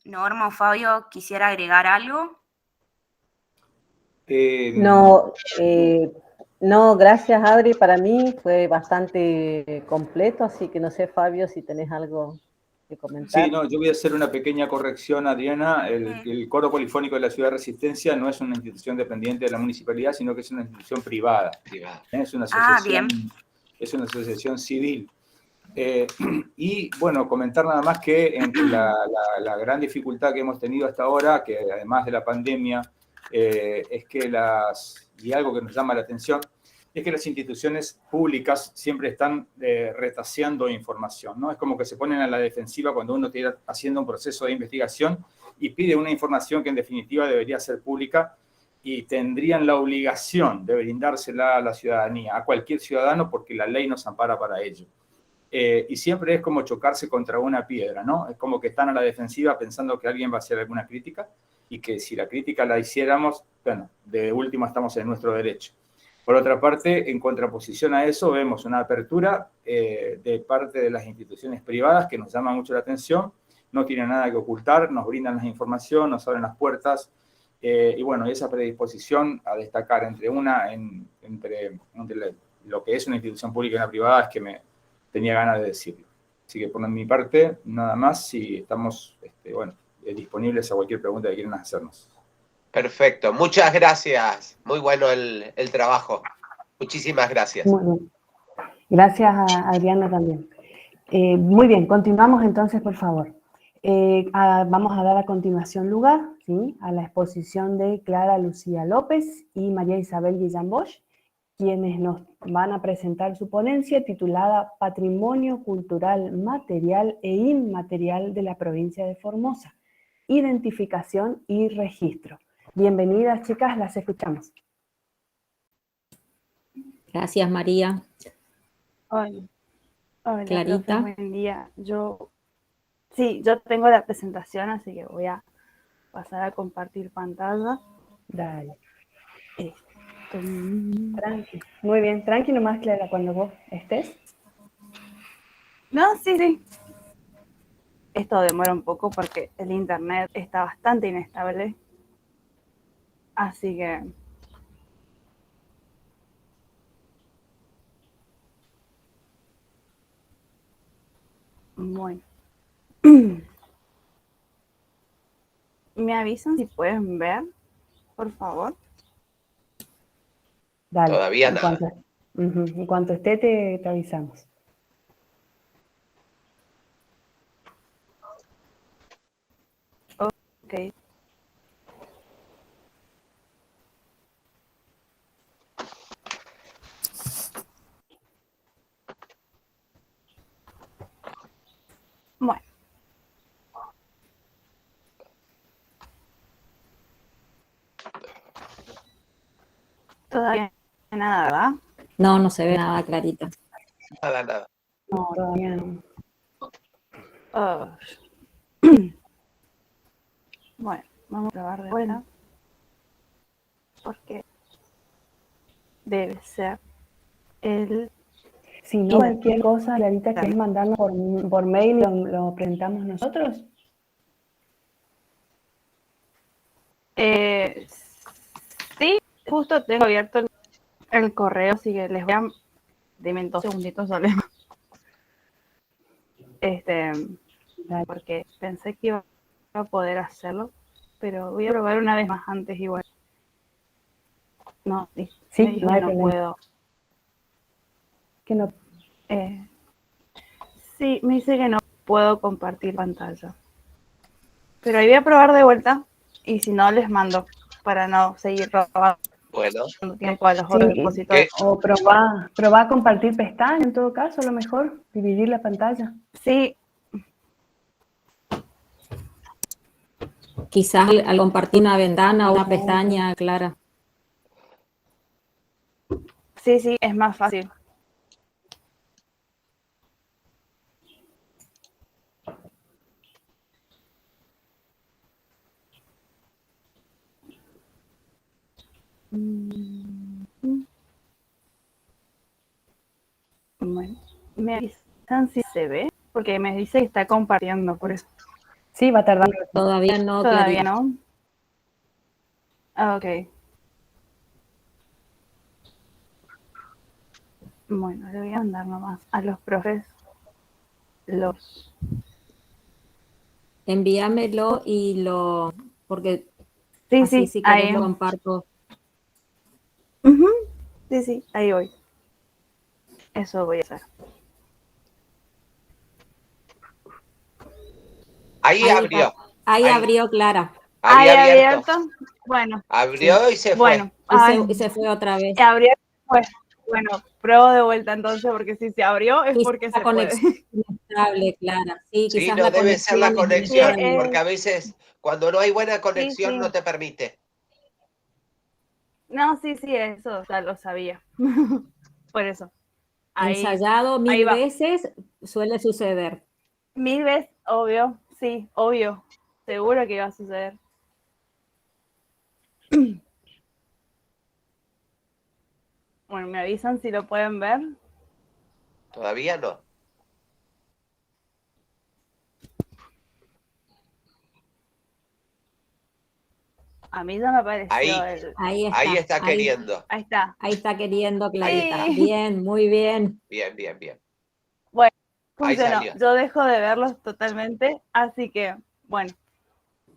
Norma o Fabio, quisiera agregar algo. No, gracias Adri, para mí fue bastante completo, así que no sé Fabio si tenés algo que comentar. Sí, no, yo voy a hacer una pequeña corrección, Adriana. El Coro Polifónico de la Ciudad de Resistencia no es una institución dependiente de la municipalidad, sino que es una institución privada. Es una asociación civil. Y bueno, comentar nada más que la gran dificultad que hemos tenido hasta ahora, que además de la pandemia, es que y algo que nos llama la atención, es que las instituciones públicas siempre están retaseando información, ¿no? Es como que se ponen a la defensiva cuando uno está haciendo un proceso de investigación y pide una información que en definitiva debería ser pública y tendrían la obligación de brindársela a la ciudadanía, a cualquier ciudadano, porque la ley nos ampara para ello. Y siempre es como chocarse contra una piedra, ¿no? Es como que están a la defensiva pensando que alguien va a hacer alguna crítica y que si la crítica la hiciéramos, bueno, de último estamos en nuestro derecho. Por otra parte, en contraposición a eso, vemos una apertura de parte de las instituciones privadas que nos llama mucho la atención, no tienen nada que ocultar, nos brindan la información, nos abren las puertas, y bueno, esa predisposición a destacar entre lo que es una institución pública y una privada es que me tenía ganas de decirlo. Así que por mi parte, nada más, y estamos disponibles a cualquier pregunta que quieran hacernos. Perfecto, muchas gracias. Muy bueno el trabajo. Muchísimas gracias. Muy bien. Gracias a Adriana también. Muy bien, continuamos entonces, por favor. Vamos a dar a continuación lugar, ¿sí?, a la exposición de Clara Lucía López y María Isabel Guillán Bosch, quienes nos van a presentar su ponencia titulada Patrimonio Cultural Material e Inmaterial de la Provincia de Formosa, Identificación y Registro. Bienvenidas, chicas, las escuchamos. Gracias, María. Hola, hola, Clarita. profe, buen día. Yo tengo la presentación, así que voy a pasar a compartir pantalla. Dale. Mm. Tranqui. Muy bien, tranqui nomás, Clara, cuando vos estés. No, sí. Esto demora un poco porque el internet está bastante inestable. Así que... Bueno. ¿Me avisan si pueden ver, por favor? Dale. Todavía nada. En cuanto esté, te avisamos. Ok. Bueno. Todavía nada, ¿verdad? No, no se ve nada, Clarita. Nada. No, todavía no. Bueno, vamos a probar de vuelta. Porque debe ser el... Si no, cualquier cosa, Clarita, ¿querés mandarnos por mail y lo presentamos nosotros? Sí, justo tengo abierto el correo, así que les voy a... Dime 2 segunditos, solo. Porque pensé que iba a poder hacerlo, pero voy a probar una vez más antes igual. No, Sí, me dijo no hay que no problema. puedo. Que no. Sí, me dice que no puedo compartir pantalla. Pero ahí voy a probar de vuelta y si no les mando para no seguir robando tiempo a los otros expositores. O probá a compartir pestaña en todo caso, a lo mejor, dividir la pantalla. Sí. Quizás al compartir una ventana o una pestaña, Clara. Sí, es más fácil. Bueno, me avisan si se ve, porque me dice que está compartiendo, por eso. Sí, va a tardar. Todavía no, Todavía Clarita. no. Ok. Bueno, le voy a mandar nomás a los profes los... Envíamelo y lo... Porque sí, así sí, si querés ahí. lo comparto. Sí, ahí voy. Eso voy a hacer. Ahí abrió. Ahí abrió, Clara. Había abierto. Bueno. Abrió y se fue. Y se fue otra vez. Abrió, pues, bueno, pruebo de vuelta entonces, porque si se abrió es porque se puede. Inestable, Clara. Sí, Sí, quizás no la debe ser la conexión, es porque a veces cuando no hay buena conexión sí. no te permite. No, sí, eso ya lo sabía. Por eso. Ensayado 1000 veces suele suceder. 1000 veces, obvio, sí, obvio. Seguro que iba a suceder. Bueno, ¿me avisan si lo pueden ver? Todavía no. A mí ya me apareció Ahí está queriendo. Ahí está. Ahí está queriendo, Clarita. Sí. Bien, muy bien. Bien. Bueno, Ahí funcionó. salió. Yo dejo de verlos totalmente, así que, bueno,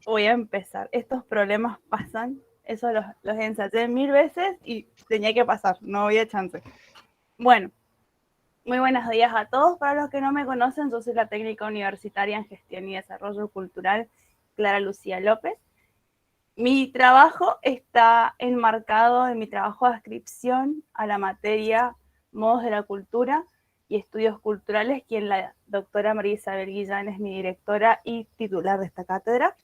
voy a empezar. Estos problemas pasan, eso los ensayé 1000 veces y tenía que pasar, no había chance. Bueno, Muy buenos días a todos. Para los que no me conocen, yo soy la técnica universitaria en Gestión y Desarrollo Cultural, Clara Lucía López. Mi trabajo está enmarcado en mi trabajo de adscripción a la materia Modos de la Cultura y Estudios Culturales, quien la doctora María Isabel Guillán es mi directora y titular de esta cátedra.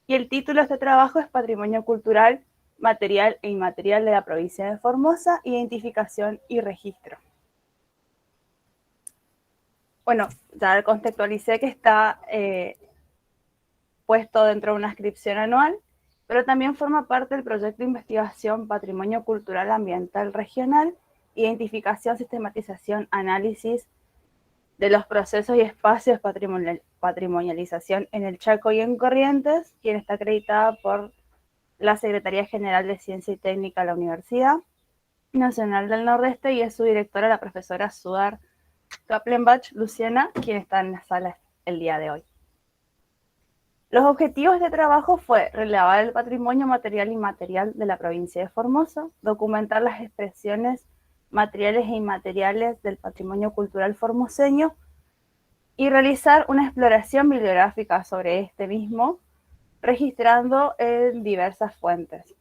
Y el título de este trabajo es Patrimonio Cultural, Material e Inmaterial de la Provincia de Formosa, Identificación y Registro. Bueno, ya contextualicé que está puesto dentro de una inscripción anual, pero también forma parte del proyecto de investigación Patrimonio Cultural Ambiental Regional, Identificación, Sistematización, Análisis de los procesos y espacios patrimonialización en el Chaco y en Corrientes, quien está acreditada por la Secretaría General de Ciencia y Técnica de la Universidad Nacional del Nordeste, y es su directora, la profesora Sudar Kaplenbach Luciana, quien está en la sala el día de hoy. Los objetivos de trabajo fue relevar el patrimonio material e inmaterial de la provincia de Formosa, documentar las expresiones materiales e inmateriales del patrimonio cultural formoseño y realizar una exploración bibliográfica sobre este mismo, registrando en diversas fuentes.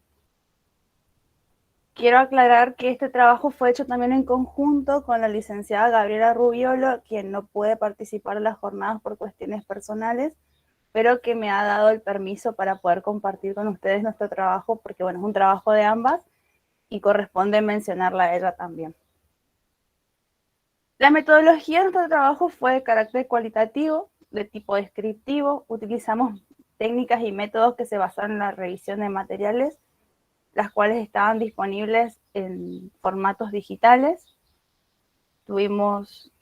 Quiero aclarar que este trabajo fue hecho también en conjunto con la licenciada Gabriela Rubiolo, quien no puede participar en las jornadas por cuestiones personales, pero que me ha dado el permiso para poder compartir con ustedes nuestro trabajo, porque bueno, es un trabajo de ambas y corresponde mencionarla a ella también. La metodología de nuestro trabajo fue de carácter cualitativo, de tipo descriptivo. Utilizamos técnicas y métodos que se basaron en la revisión de materiales, las cuales estaban disponibles en formatos digitales. Tuvimos,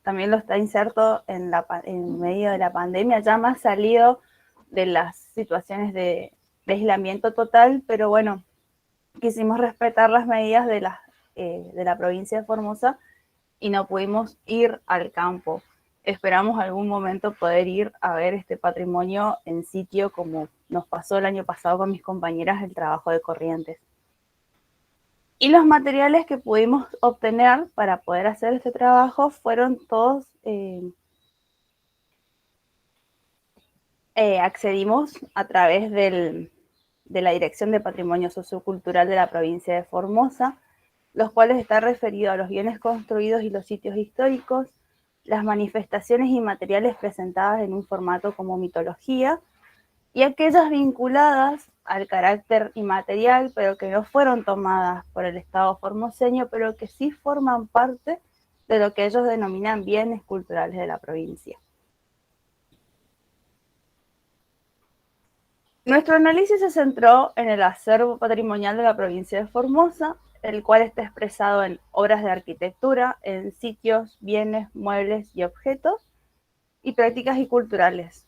también lo está inserto en medio de la pandemia, ya más salido de las situaciones de aislamiento total, pero bueno, quisimos respetar las medidas de la provincia de Formosa y no pudimos ir al campo. Esperamos algún momento poder ir a ver este patrimonio en sitio, como nos pasó el año pasado con mis compañeras del trabajo de Corrientes. Y los materiales que pudimos obtener para poder hacer este trabajo fueron todos, accedimos a través de la Dirección de Patrimonio Sociocultural de la provincia de Formosa, los cuales están referidos a los bienes construidos y los sitios históricos, las manifestaciones inmateriales presentadas en un formato como mitología, y aquellas vinculadas al carácter inmaterial, pero que no fueron tomadas por el Estado formoseño, pero que sí forman parte de lo que ellos denominan bienes culturales de la provincia. Nuestro análisis se centró en el acervo patrimonial de la provincia de Formosa, el cual está expresado en obras de arquitectura, en sitios, bienes, muebles y objetos, y prácticas culturales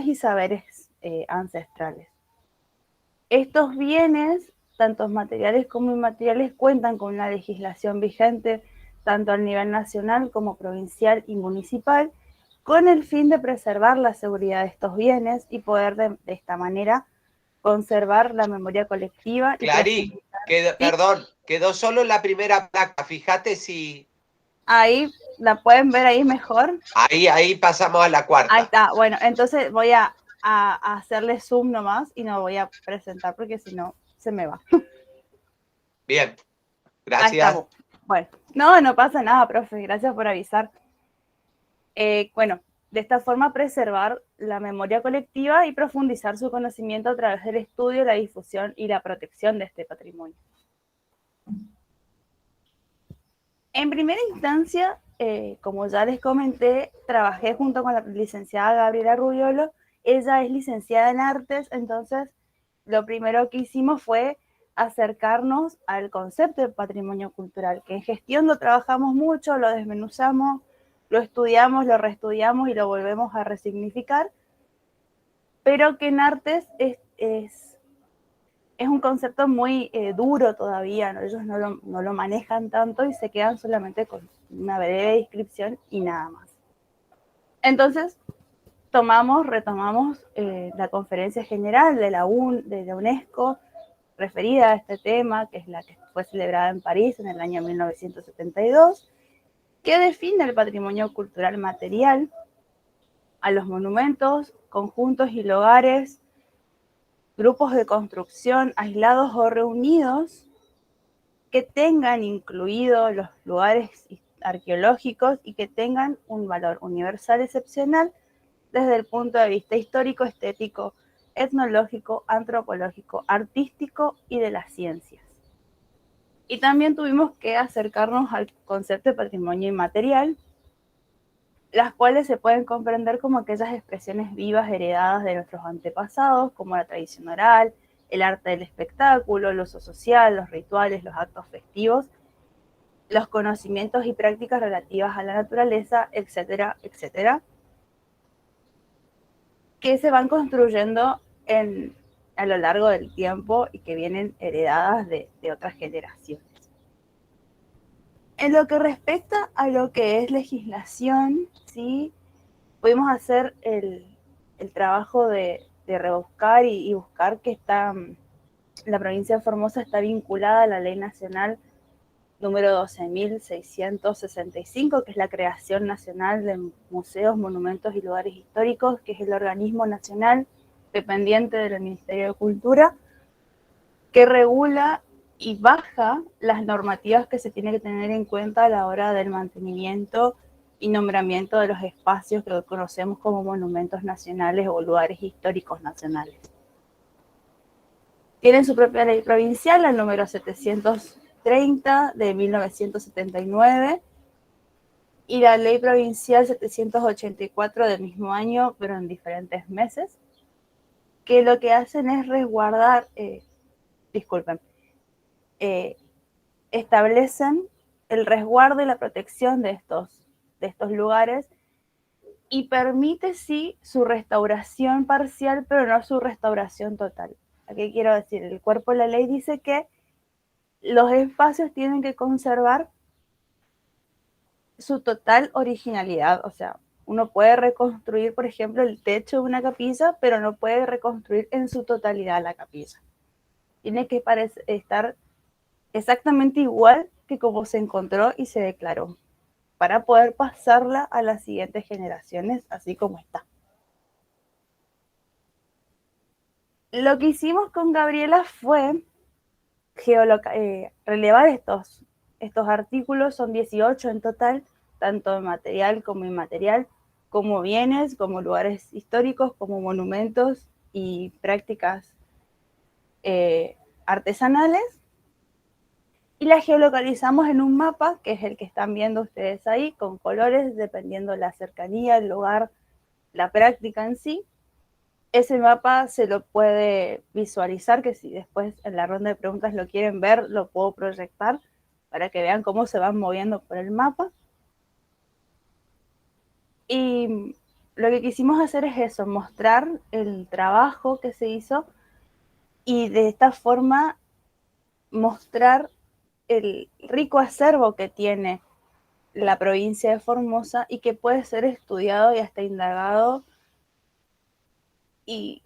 y saberes ancestrales. Estos bienes, tanto materiales como inmateriales, cuentan con una legislación vigente tanto a nivel nacional como provincial y municipal, con el fin de preservar la seguridad de estos bienes y poder de esta manera conservar la memoria colectiva. Clarí, quedó solo la primera placa, fíjate si... Ahí, ¿la pueden ver ahí mejor? Ahí pasamos a la cuarta. Ahí está, bueno, entonces voy a hacerle zoom nomás y no voy a presentar porque si no se me va. Bien, gracias. Bueno, no pasa nada, profe, gracias por avisar. Bueno, de esta forma preservar la memoria colectiva y profundizar su conocimiento a través del estudio, la difusión y la protección de este patrimonio. En primera instancia, como ya les comenté, trabajé junto con la licenciada Gabriela Rubiolo. Ella es licenciada en artes, entonces lo primero que hicimos fue acercarnos al concepto de patrimonio cultural, que en gestión lo trabajamos mucho, lo desmenuzamos, lo estudiamos, lo reestudiamos y lo volvemos a resignificar, pero que en artes es un concepto muy duro todavía, ¿no? Ellos no lo manejan tanto y se quedan solamente con una breve descripción y nada más. Entonces, retomamos la conferencia general de la UNESCO referida a este tema, que es la que fue celebrada en París en el año 1972, que define el patrimonio cultural material, a los monumentos, conjuntos y lugares, grupos de construcción aislados o reunidos que tengan incluidos los lugares arqueológicos y que tengan un valor universal excepcional desde el punto de vista histórico, estético, etnológico, antropológico, artístico y de las ciencias. Y también tuvimos que acercarnos al concepto de patrimonio inmaterial, las cuales se pueden comprender como aquellas expresiones vivas heredadas de nuestros antepasados, como la tradición oral, el arte del espectáculo, el uso social, los rituales, los actos festivos, los conocimientos y prácticas relativas a la naturaleza, etcétera, etcétera, que se van construyendo a lo largo del tiempo y que vienen heredadas de otras generaciones. En lo que respecta a lo que es legislación, ¿sí? Pudimos hacer el trabajo de rebuscar y buscar que la provincia de Formosa está vinculada a la Ley Nacional número 12.665, que es la creación nacional de museos, monumentos y lugares históricos, que es el organismo nacional dependiente del Ministerio de Cultura, que regula y baja las normativas que se tiene que tener en cuenta a la hora del mantenimiento y nombramiento de los espacios que conocemos como monumentos nacionales o lugares históricos nacionales. Tienen su propia ley provincial, la número 730 de 1979, y la ley provincial 784 del mismo año, pero en diferentes meses, que lo que hacen es resguardar, establecen el resguardo y la protección de estos lugares y permite sí su restauración parcial, pero no su restauración total. ¿A qué quiero decir? El cuerpo de la ley dice que los espacios tienen que conservar su total originalidad. O sea, uno puede reconstruir, por ejemplo, el techo de una capilla, pero no puede reconstruir en su totalidad la capilla. Tiene que estar exactamente igual que como se encontró y se declaró, para poder pasarla a las siguientes generaciones, así como está. Lo que hicimos con Gabriela fue relevar estos artículos, son 18 en total, tanto material como inmaterial, como bienes, como lugares históricos, como monumentos y prácticas artesanales, y la geolocalizamos en un mapa, que es el que están viendo ustedes ahí, con colores, dependiendo de la cercanía, el lugar, la práctica en sí. Ese mapa se lo puede visualizar, que si después en la ronda de preguntas lo quieren ver, lo puedo proyectar para que vean cómo se van moviendo por el mapa. Y lo que quisimos hacer es eso, mostrar el trabajo que se hizo y de esta forma mostrar el rico acervo que tiene la provincia de Formosa y que puede ser estudiado y hasta indagado. Y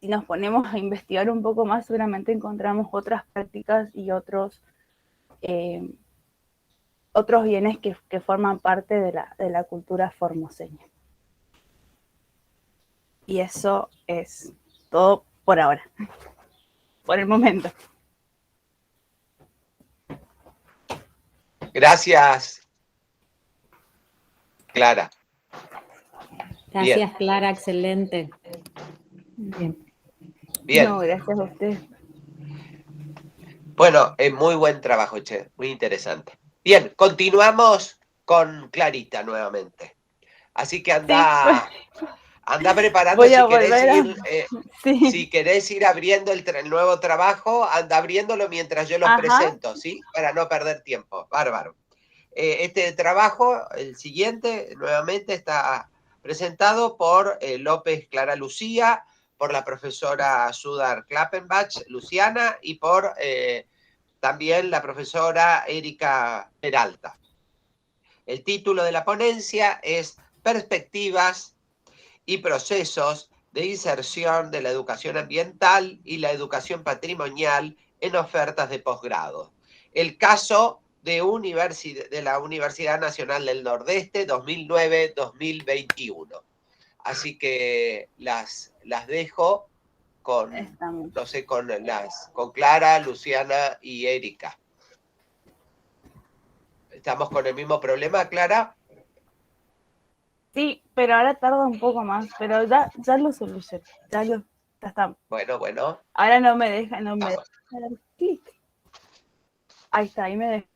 si nos ponemos a investigar un poco más, seguramente encontramos otras prácticas y otros bienes que forman parte de la cultura formoseña. Y eso es todo por ahora, por el momento. Gracias, Clara. Gracias, Bien. Clara, excelente. Bien. No, gracias a usted. Bueno, muy buen trabajo, che, muy interesante. Bien, continuamos con Clarita nuevamente. Así que anda preparando. Voy a volver sí. Si querés ir abriendo el nuevo trabajo, anda abriéndolo mientras yo los presento, ¿sí? Para no perder tiempo. Bárbaro. Este trabajo, el siguiente, nuevamente está presentado por López Clara Lucía, por la profesora Sudar Klappenbach, Luciana, y por también la profesora Erika Peralta. El título de la ponencia es Perspectivas y procesos de inserción de la educación ambiental y la educación patrimonial en ofertas de posgrado. El caso de la Universidad Nacional del Nordeste 2009-2021. Así que las dejo con Clara, Luciana y Erika. ¿Estamos con el mismo problema, Clara? Sí, pero ahora tarda un poco más, pero ya lo solucioné, ya está. Bueno. Ahora no me deja dar clic. Ahí está, ahí me deja.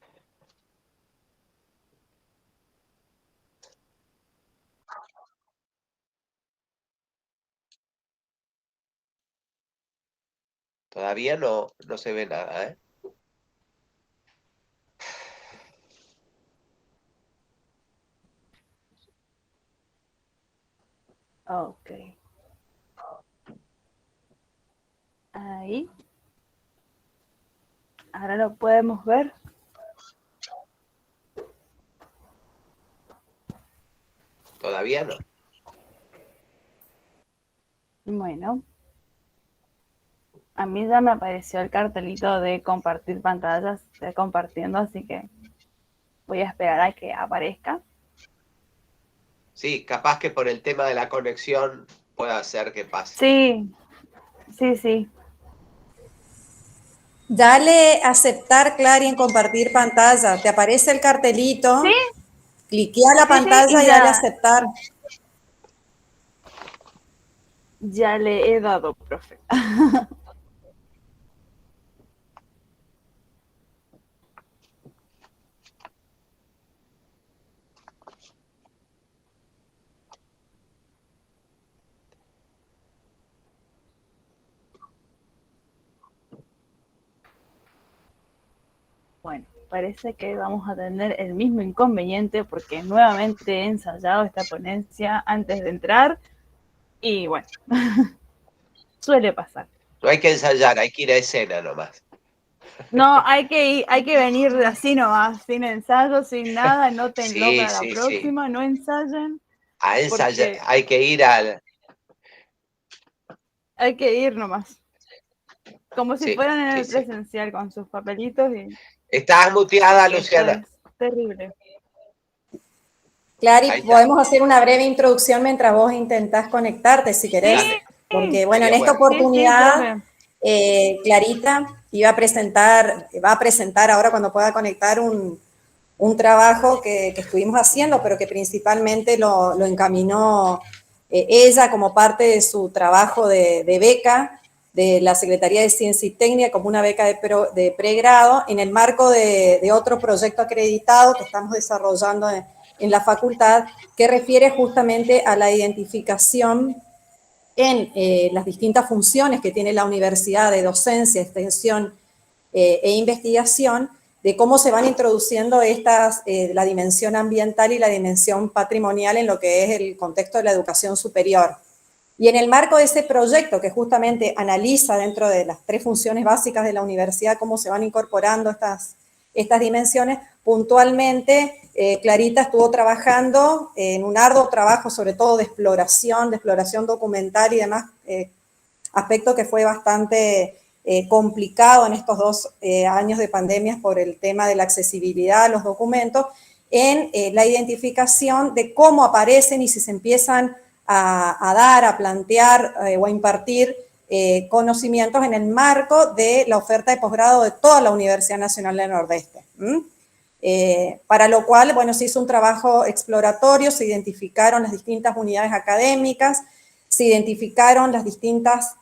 Todavía no se ve nada, ¿eh? Ok. Ahí. Ahora lo podemos ver. Todavía no. Bueno. A mí ya me apareció el cartelito de compartir pantallas, estoy compartiendo, así que voy a esperar a que aparezca. Sí, capaz que por el tema de la conexión pueda ser que pase. Sí. Dale aceptar, Clary, en compartir pantalla. Te aparece el cartelito. ¿Sí? Cliquea la pantalla y dale aceptar. Ya le he dado, profe. Bueno, parece que vamos a tener el mismo inconveniente porque nuevamente he ensayado esta ponencia antes de entrar y bueno, suele pasar. No hay que ensayar, hay que ir a escena nomás. No, hay que venir así nomás, sin ensayo, sin nada, anótenlo para la próxima, no ensayen. A ensayar, hay que ir al... Hay que ir nomás. Como si fueran en el presencial con sus papelitos y... Estás muteada, Luciana. Es terrible. Clary, podemos hacer una breve introducción mientras vos intentás conectarte, si querés. Sí, porque, bueno, en esta oportunidad, Clarita va a presentar ahora cuando pueda conectar un trabajo que estuvimos haciendo, pero que principalmente lo encaminó ella como parte de su trabajo de beca de la Secretaría de Ciencia y Técnica como una beca de pregrado en el marco de otro proyecto acreditado que estamos desarrollando en la facultad, que refiere justamente a la identificación en las distintas funciones que tiene la universidad de docencia, extensión e investigación, de cómo se van introduciendo la dimensión ambiental y la dimensión patrimonial en lo que es el contexto de la educación superior. Y en el marco de ese proyecto que justamente analiza dentro de las 3 funciones básicas de la universidad cómo se van incorporando estas dimensiones, puntualmente Clarita estuvo trabajando en un arduo trabajo sobre todo de exploración documental y demás, aspecto que fue bastante complicado en estos 2 años de pandemia por el tema de la accesibilidad a los documentos, en la identificación de cómo aparecen y si se empiezan a dar, a plantear o a impartir conocimientos en el marco de la oferta de posgrado de toda la Universidad Nacional del Nordeste. Para lo cual, bueno, se hizo un trabajo exploratorio, se identificaron las distintas unidades académicas, se identificaron las distintas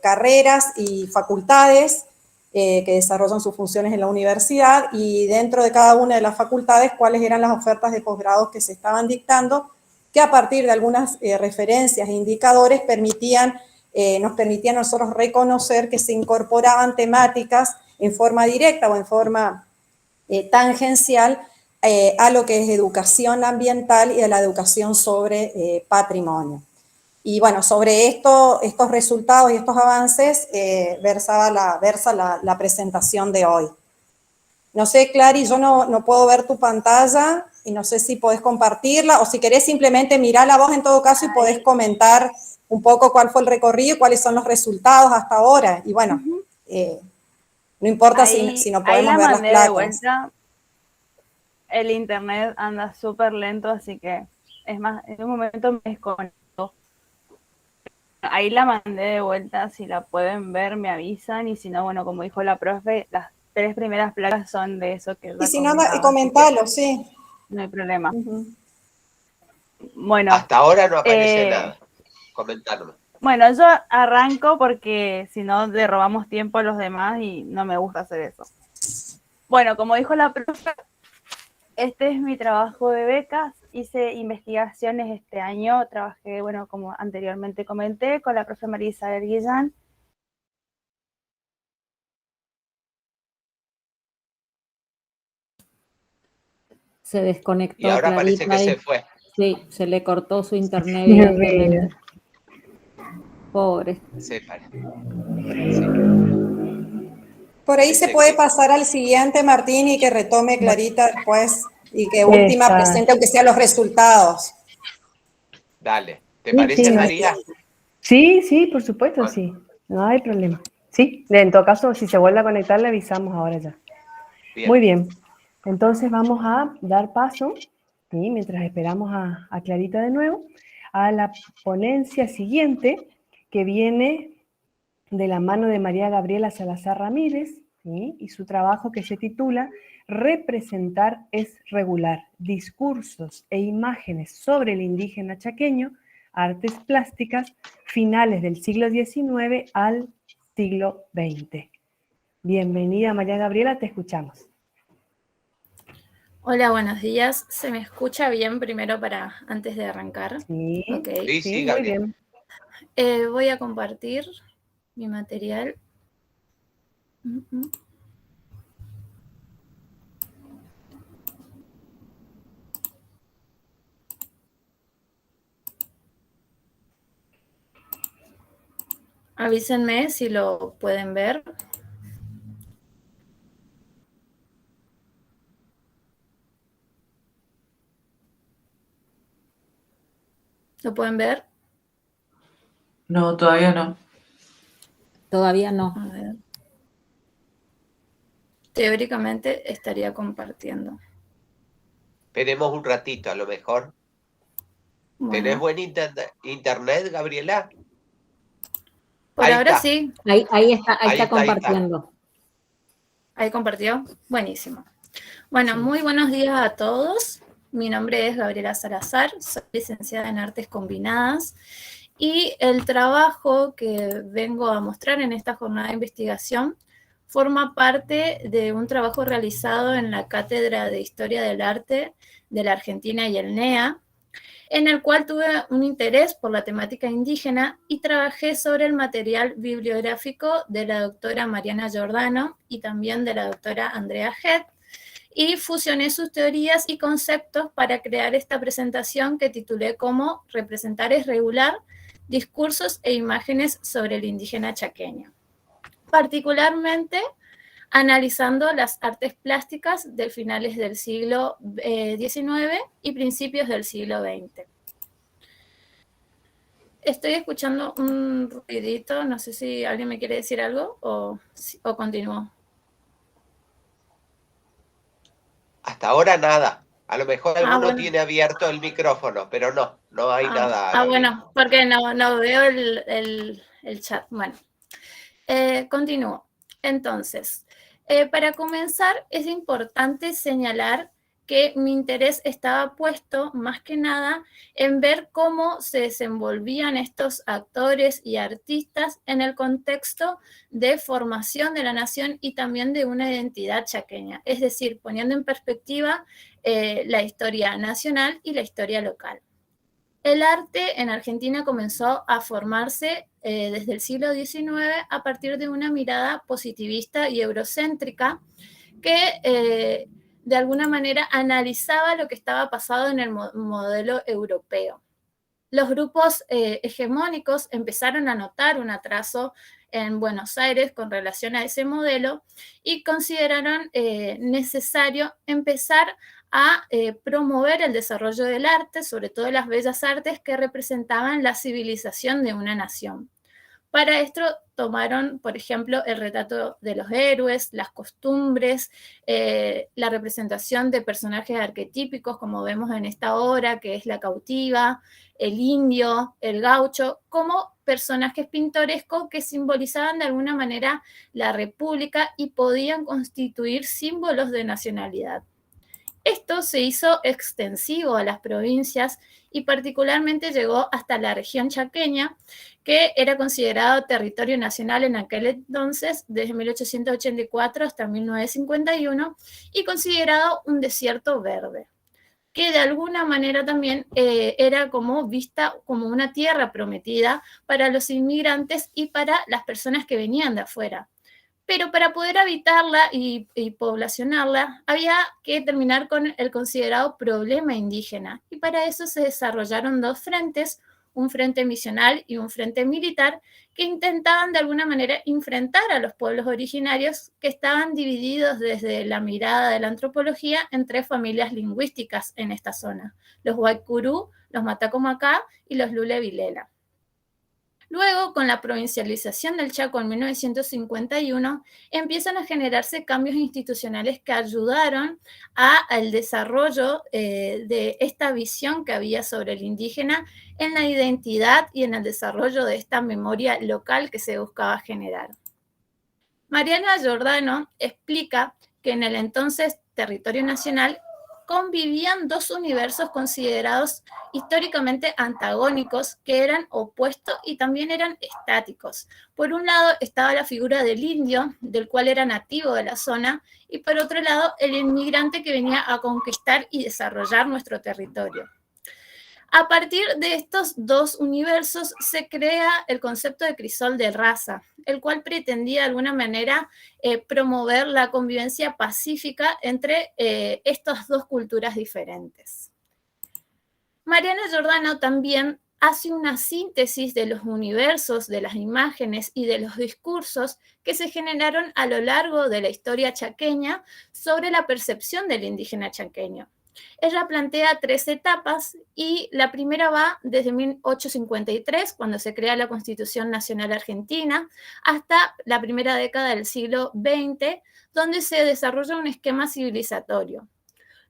carreras y facultades que desarrollan sus funciones en la universidad y dentro de cada una de las facultades cuáles eran las ofertas de posgrados que se estaban dictando, que a partir de algunas referencias e indicadores nos permitían a nosotros reconocer que se incorporaban temáticas en forma directa o en forma tangencial a lo que es educación ambiental y a la educación sobre patrimonio. Y bueno, sobre estos resultados y estos avances versa la presentación de hoy. No sé, Clary, yo no puedo ver tu pantalla y no sé si podés compartirla o si querés simplemente mirar la voz en todo caso y podés comentar un poco cuál fue el recorrido y cuáles son los resultados hasta ahora. Y bueno, no importa si no podemos ver las placas. el internet anda súper lento, así que es más, en un momento me desconectó. Ahí la mandé de vuelta, si la pueden ver me avisan, y si no, bueno, como dijo la profe, las 3 primeras placas son de eso que Y si no, comentaba, comentalo, sí. No hay problema. Uh-huh. Bueno. Hasta ahora no aparece nada. Comentarme. Bueno, yo arranco porque si no le robamos tiempo a los demás y no me gusta hacer eso. Bueno, como dijo la profe, este es mi trabajo de becas. Hice investigaciones este año. Trabajé, bueno, como anteriormente comenté, con la profe María Isabel Guillán. Se desconectó. Y ahora parece que se fue. Sí, se le cortó su internet, evidentemente. Pobre. Se para. Por ahí se puede pasar al siguiente, Martín, y que retome Clarita después, y que última presente, aunque sean los resultados. Dale. ¿Te parece, sí, María? Sí, sí, por supuesto, sí. No hay problema. Sí, en todo caso, si se vuelve a conectar, le avisamos ahora ya. Bien. Muy bien. Entonces vamos a dar paso, ¿sí? Mientras esperamos a Clarita de nuevo, a la ponencia siguiente, que viene de la mano de María Gabriela Salazar Ramírez, ¿sí? Y su trabajo que se titula Representar es regular, discursos e imágenes sobre el indígena chaqueño, artes plásticas, finales del siglo XIX al siglo XX. Bienvenida, María Gabriela, te escuchamos. Hola, buenos días. ¿Se me escucha bien primero antes de arrancar? Sí, okay. Sí, muy bien. Voy a compartir mi material. Avísenme si lo pueden ver. ¿Lo pueden ver? No, todavía no. Todavía no. A ver. Teóricamente estaría compartiendo. Esperemos un ratito, a lo mejor. Bueno. ¿Tenés buen internet, Gabriela? Por ahí ahora está. Sí. Ahí está compartiendo. ¿Ahí compartió? Buenísimo. Bueno, sí. Muy buenos días a todos. Mi nombre es Gabriela Salazar, soy licenciada en Artes Combinadas y el trabajo que vengo a mostrar en esta jornada de investigación forma parte de un trabajo realizado en la Cátedra de Historia del Arte de la Argentina y el NEA, en el cual tuve un interés por la temática indígena y trabajé sobre el material bibliográfico de la doctora Mariana Giordano y también de la doctora Andrea Head, y fusioné sus teorías y conceptos para crear esta presentación que titulé como Representar es regular, discursos e imágenes sobre el indígena chaqueño. Particularmente analizando las artes plásticas de finales del siglo XIX y principios del siglo XX. Estoy escuchando un ruidito, no sé si alguien me quiere decir algo o continúo. Hasta ahora nada. A lo mejor alguno tiene abierto el micrófono, pero no hay nada. Bueno, porque no veo el chat. Bueno, continúo. Entonces, para comenzar, es importante señalar que mi interés estaba puesto más que nada en ver cómo se desenvolvían estos actores y artistas en el contexto de formación de la nación y también de una identidad chaqueña, es decir, poniendo en perspectiva la historia nacional y la historia local. El arte en Argentina comenzó a formarse desde el siglo XIX a partir de una mirada positivista y eurocéntrica que de alguna manera analizaba lo que estaba pasando en el modelo europeo. Los grupos hegemónicos empezaron a notar un atraso en Buenos Aires con relación a ese modelo y consideraron necesario empezar a promover el desarrollo del arte, sobre todo las bellas artes que representaban la civilización de una nación. Para esto tomaron, por ejemplo, el retrato de los héroes, las costumbres, la representación de personajes arquetípicos, como vemos en esta obra, que es la cautiva, el indio, el gaucho, como personajes pintorescos que simbolizaban de alguna manera la república y podían constituir símbolos de nacionalidad. Esto se hizo extensivo a las provincias y particularmente llegó hasta la región chaqueña, que era considerado territorio nacional en aquel entonces, desde 1884 hasta 1951, y considerado un desierto verde, que de alguna manera también era como vista como una tierra prometida para los inmigrantes y para las personas que venían de afuera. Pero para poder habitarla y poblacionarla, había que terminar con el considerado problema indígena. Y para eso se desarrollaron dos frentes, un frente misional y un frente militar, que intentaban de alguna manera enfrentar a los pueblos originarios que estaban divididos desde la mirada de la antropología en tres familias lingüísticas en esta zona: los Guaycurú, los Matacomacá y los Lule Vilela. Luego, con la provincialización del Chaco en 1951, empiezan a generarse cambios institucionales que ayudaron al desarrollo de esta visión que había sobre el indígena en la identidad y en el desarrollo de esta memoria local que se buscaba generar. Mariana Giordano explica que en el entonces territorio nacional convivían dos universos considerados históricamente antagónicos, que eran opuestos y también eran estáticos. Por un lado estaba la figura del indio, del cual era nativo de la zona, y por otro lado el inmigrante que venía a conquistar y desarrollar nuestro territorio. A partir de estos dos universos se crea el concepto de crisol de raza, el cual pretendía de alguna manera promover la convivencia pacífica entre estas dos culturas diferentes. Mariana Giordano también hace una síntesis de los universos, de las imágenes y de los discursos que se generaron a lo largo de la historia chaqueña sobre la percepción del indígena chaqueño. Ella plantea 3 etapas y la primera va desde 1853, cuando se crea la Constitución Nacional Argentina, hasta la primera década del siglo XX, donde se desarrolla un esquema civilizatorio.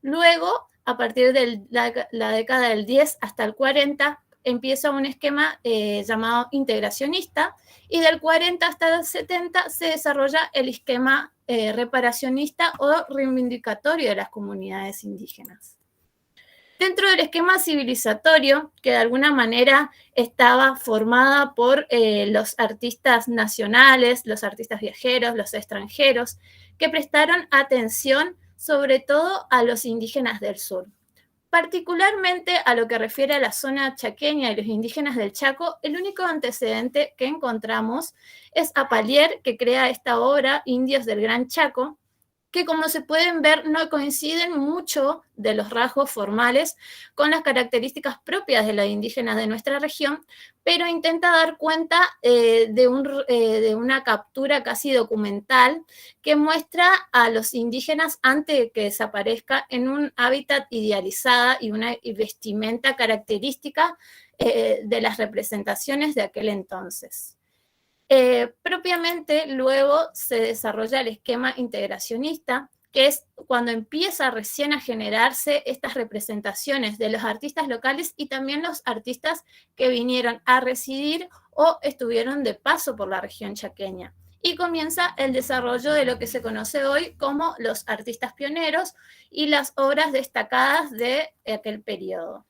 Luego, a partir de la década del 10 hasta el 40, empieza un esquema llamado integracionista, y del 40 hasta el 70 se desarrolla el esquema reparacionista o reivindicatorio de las comunidades indígenas. Dentro del esquema civilizatorio, que de alguna manera estaba formada por los artistas nacionales, los artistas viajeros, los extranjeros, que prestaron atención sobre todo a los indígenas del sur. Particularmente a lo que refiere a la zona chaqueña y los indígenas del Chaco, el único antecedente que encontramos es Apalier, que crea esta obra, Indios del Gran Chaco, que como se pueden ver no coinciden mucho de los rasgos formales con las características propias de los indígenas de nuestra región, pero intenta dar cuenta de una captura casi documental que muestra a los indígenas antes de que desaparezca en un hábitat idealizada y una vestimenta característica de las representaciones de aquel entonces. Propiamente luego se desarrolla el esquema integracionista, que es cuando empieza recién a generarse estas representaciones de los artistas locales y también los artistas que vinieron a residir o estuvieron de paso por la región chaqueña. Y comienza el desarrollo de lo que se conoce hoy como los artistas pioneros y las obras destacadas de aquel periodo.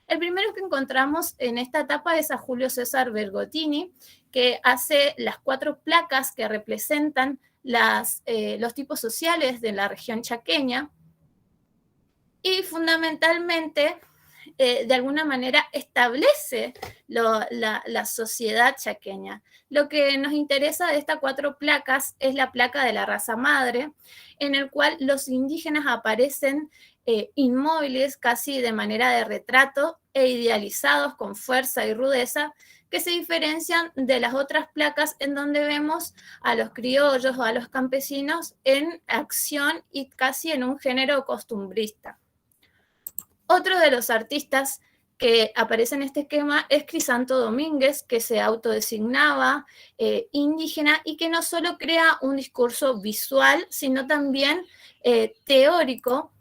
El primero que encontramos en esta etapa es a Julio César Bergottini, que hace las 4 placas que representan los tipos sociales de la región chaqueña y fundamentalmente, de alguna manera, establece la sociedad chaqueña. Lo que nos interesa de estas 4 placas es la placa de la raza madre, en el cual los indígenas aparecen inmóviles, casi de manera de retrato, e idealizados con fuerza y rudeza, que se diferencian de las otras placas en donde vemos a los criollos o a los campesinos en acción y casi en un género costumbrista. Otro de los artistas que aparece en este esquema es Crisanto Domínguez, que se autodesignaba indígena y que no solo crea un discurso visual, sino también teórico,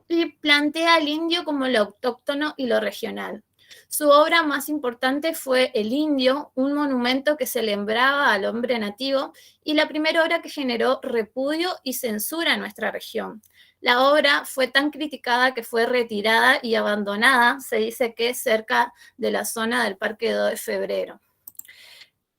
y plantea al indio como lo autóctono y lo regional. Su obra más importante fue El Indio, un monumento que celebraba al hombre nativo y la primera obra que generó repudio y censura en nuestra región. La obra fue tan criticada que fue retirada y abandonada, se dice que cerca de la zona del Parque 2 de Febrero.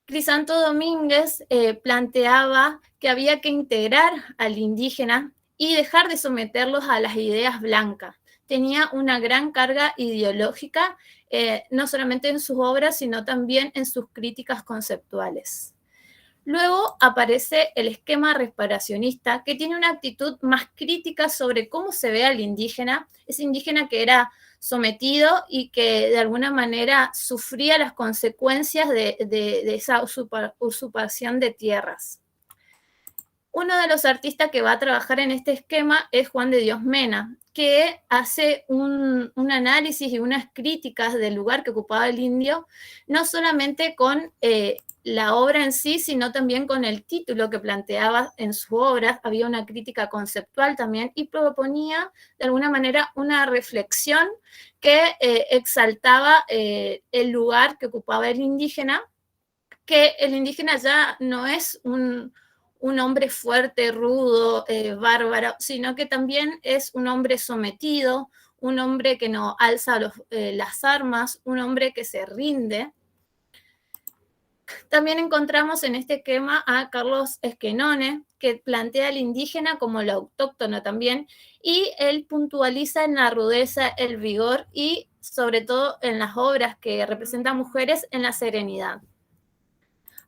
Crisanto Domínguez planteaba que había que integrar al indígena y dejar de someterlos a las ideas blancas. Tenía una gran carga ideológica, no solamente en sus obras, sino también en sus críticas conceptuales. Luego aparece el esquema reparacionista, que tiene una actitud más crítica sobre cómo se ve al indígena, ese indígena que era sometido y que de alguna manera sufría las consecuencias de esa usurpación de tierras. Uno de los artistas que va a trabajar en este esquema es Juan de Dios Mena, que hace un análisis y unas críticas del lugar que ocupaba el indio, no solamente con la obra en sí, sino también con el título que planteaba en su obra. Había una crítica conceptual también y proponía de alguna manera una reflexión que exaltaba el lugar que ocupaba el indígena, que el indígena ya no es un hombre fuerte, rudo, bárbaro, sino que también es un hombre sometido, un hombre que no alza las armas, un hombre que se rinde. También encontramos en este esquema a Carlos Esquenone, que plantea al indígena como lo autóctono también, y él puntualiza en la rudeza, el vigor y sobre todo en las obras que representan mujeres, en la serenidad.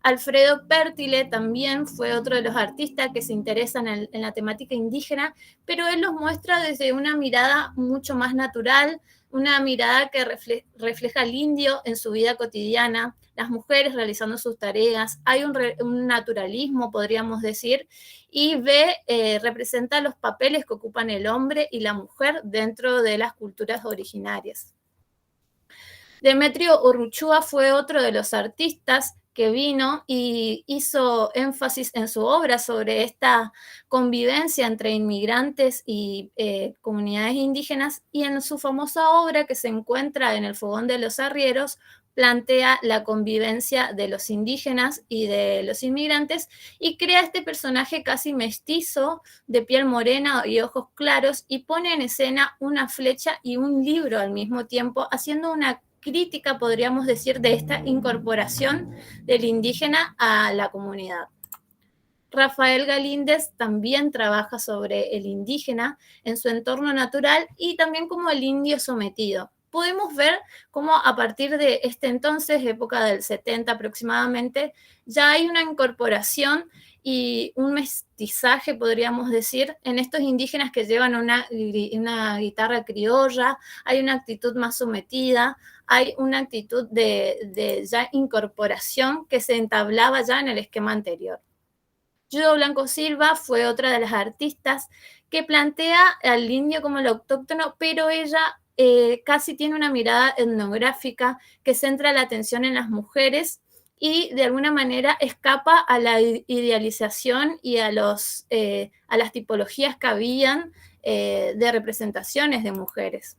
Alfredo Pértile también fue otro de los artistas que se interesan en la temática indígena, pero él los muestra desde una mirada mucho más natural, una mirada que refleja al indio en su vida cotidiana, las mujeres realizando sus tareas, hay un naturalismo, podríamos decir, y representa los papeles que ocupan el hombre y la mujer dentro de las culturas originarias. Demetrio Urruchúa fue otro de los artistas que vino y hizo énfasis en su obra sobre esta convivencia entre inmigrantes y comunidades indígenas, y en su famosa obra que se encuentra en El Fogón de los Arrieros, plantea la convivencia de los indígenas y de los inmigrantes y crea este personaje casi mestizo, de piel morena y ojos claros, y pone en escena una flecha y un libro al mismo tiempo, haciendo una crítica, podríamos decir, de esta incorporación del indígena a la comunidad. Rafael Galíndez también trabaja sobre el indígena en su entorno natural y también como el indio sometido. Podemos ver cómo a partir de este entonces, época del 70 aproximadamente, ya hay una incorporación y un mestizaje, podríamos decir, en estos indígenas que llevan una guitarra criolla, hay una actitud más sometida, hay una actitud de ya incorporación que se entablaba ya en el esquema anterior. Judo Blanco Silva fue otra de las artistas que plantea al indio como el autóctono, pero ella casi tiene una mirada etnográfica que centra la atención en las mujeres y de alguna manera escapa a la idealización y a las tipologías que habían de representaciones de mujeres.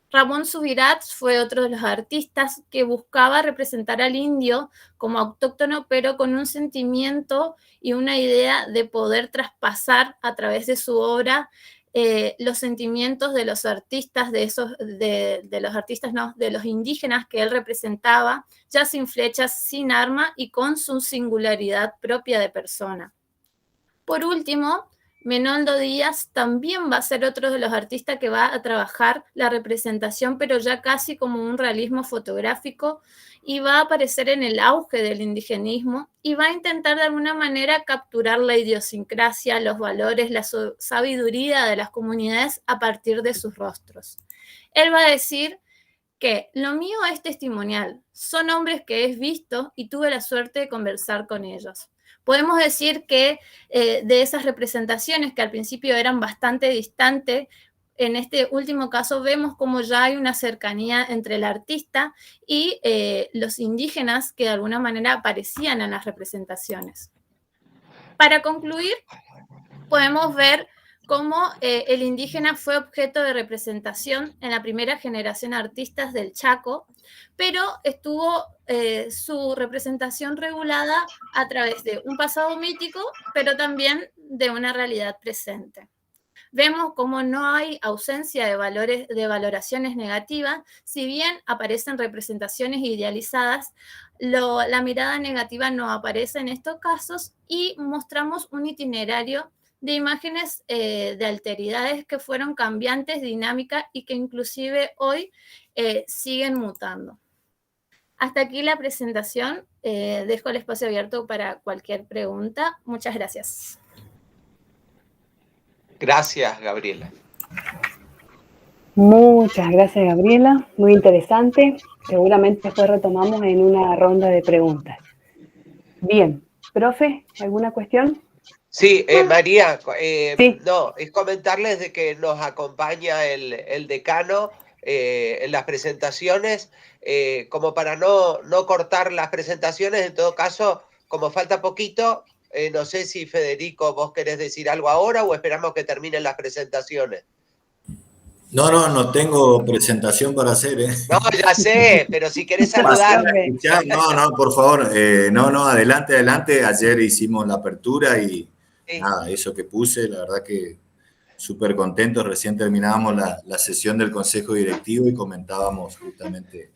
Ramón Subirats fue otro de los artistas que buscaba representar al indio como autóctono, pero con un sentimiento y una idea de poder traspasar a través de su obra los sentimientos de los artistas, de los indígenas que él representaba, ya sin flechas, sin arma y con su singularidad propia de persona. Por último, Menoldo Díaz también va a ser otro de los artistas que va a trabajar la representación, pero ya casi como un realismo fotográfico, y va a aparecer en el auge del indigenismo y va a intentar de alguna manera capturar la idiosincrasia, los valores, la sabiduría de las comunidades a partir de sus rostros. Él va a decir que lo mío es testimonial, son hombres que he visto y tuve la suerte de conversar con ellos. Podemos decir que de esas representaciones que al principio eran bastante distantes, en este último caso vemos como ya hay una cercanía entre el artista y los indígenas que de alguna manera aparecían en las representaciones. Para concluir, podemos ver cómo el indígena fue objeto de representación en la primera generación de artistas del Chaco, pero estuvo su representación regulada a través de un pasado mítico, pero también de una realidad presente. Vemos cómo no hay ausencia de valoraciones negativas, si bien aparecen representaciones idealizadas, la mirada negativa no aparece en estos casos y mostramos un itinerario de imágenes de alteridades que fueron cambiantes, dinámicas y que inclusive hoy siguen mutando. Hasta aquí la presentación. Dejo el espacio abierto para cualquier pregunta. Muchas gracias. Gracias, Gabriela. Muchas gracias, Gabriela. Muy interesante. Seguramente después retomamos en una ronda de preguntas. Bien, profe, ¿alguna cuestión? Sí, María, Sí. no, es comentarles de que nos acompaña el decano en las presentaciones, como para no cortar las presentaciones. En todo caso, como falta poquito, no sé si Federico, vos querés decir algo ahora o esperamos que terminen las presentaciones. No tengo presentación para hacer, ¿eh? No, ya sé, pero si querés saludar. No, por favor, adelante. Ayer hicimos la apertura y nada, eso que puse, la verdad que súper contentos. Recién terminábamos la sesión del Consejo Directivo y comentábamos justamente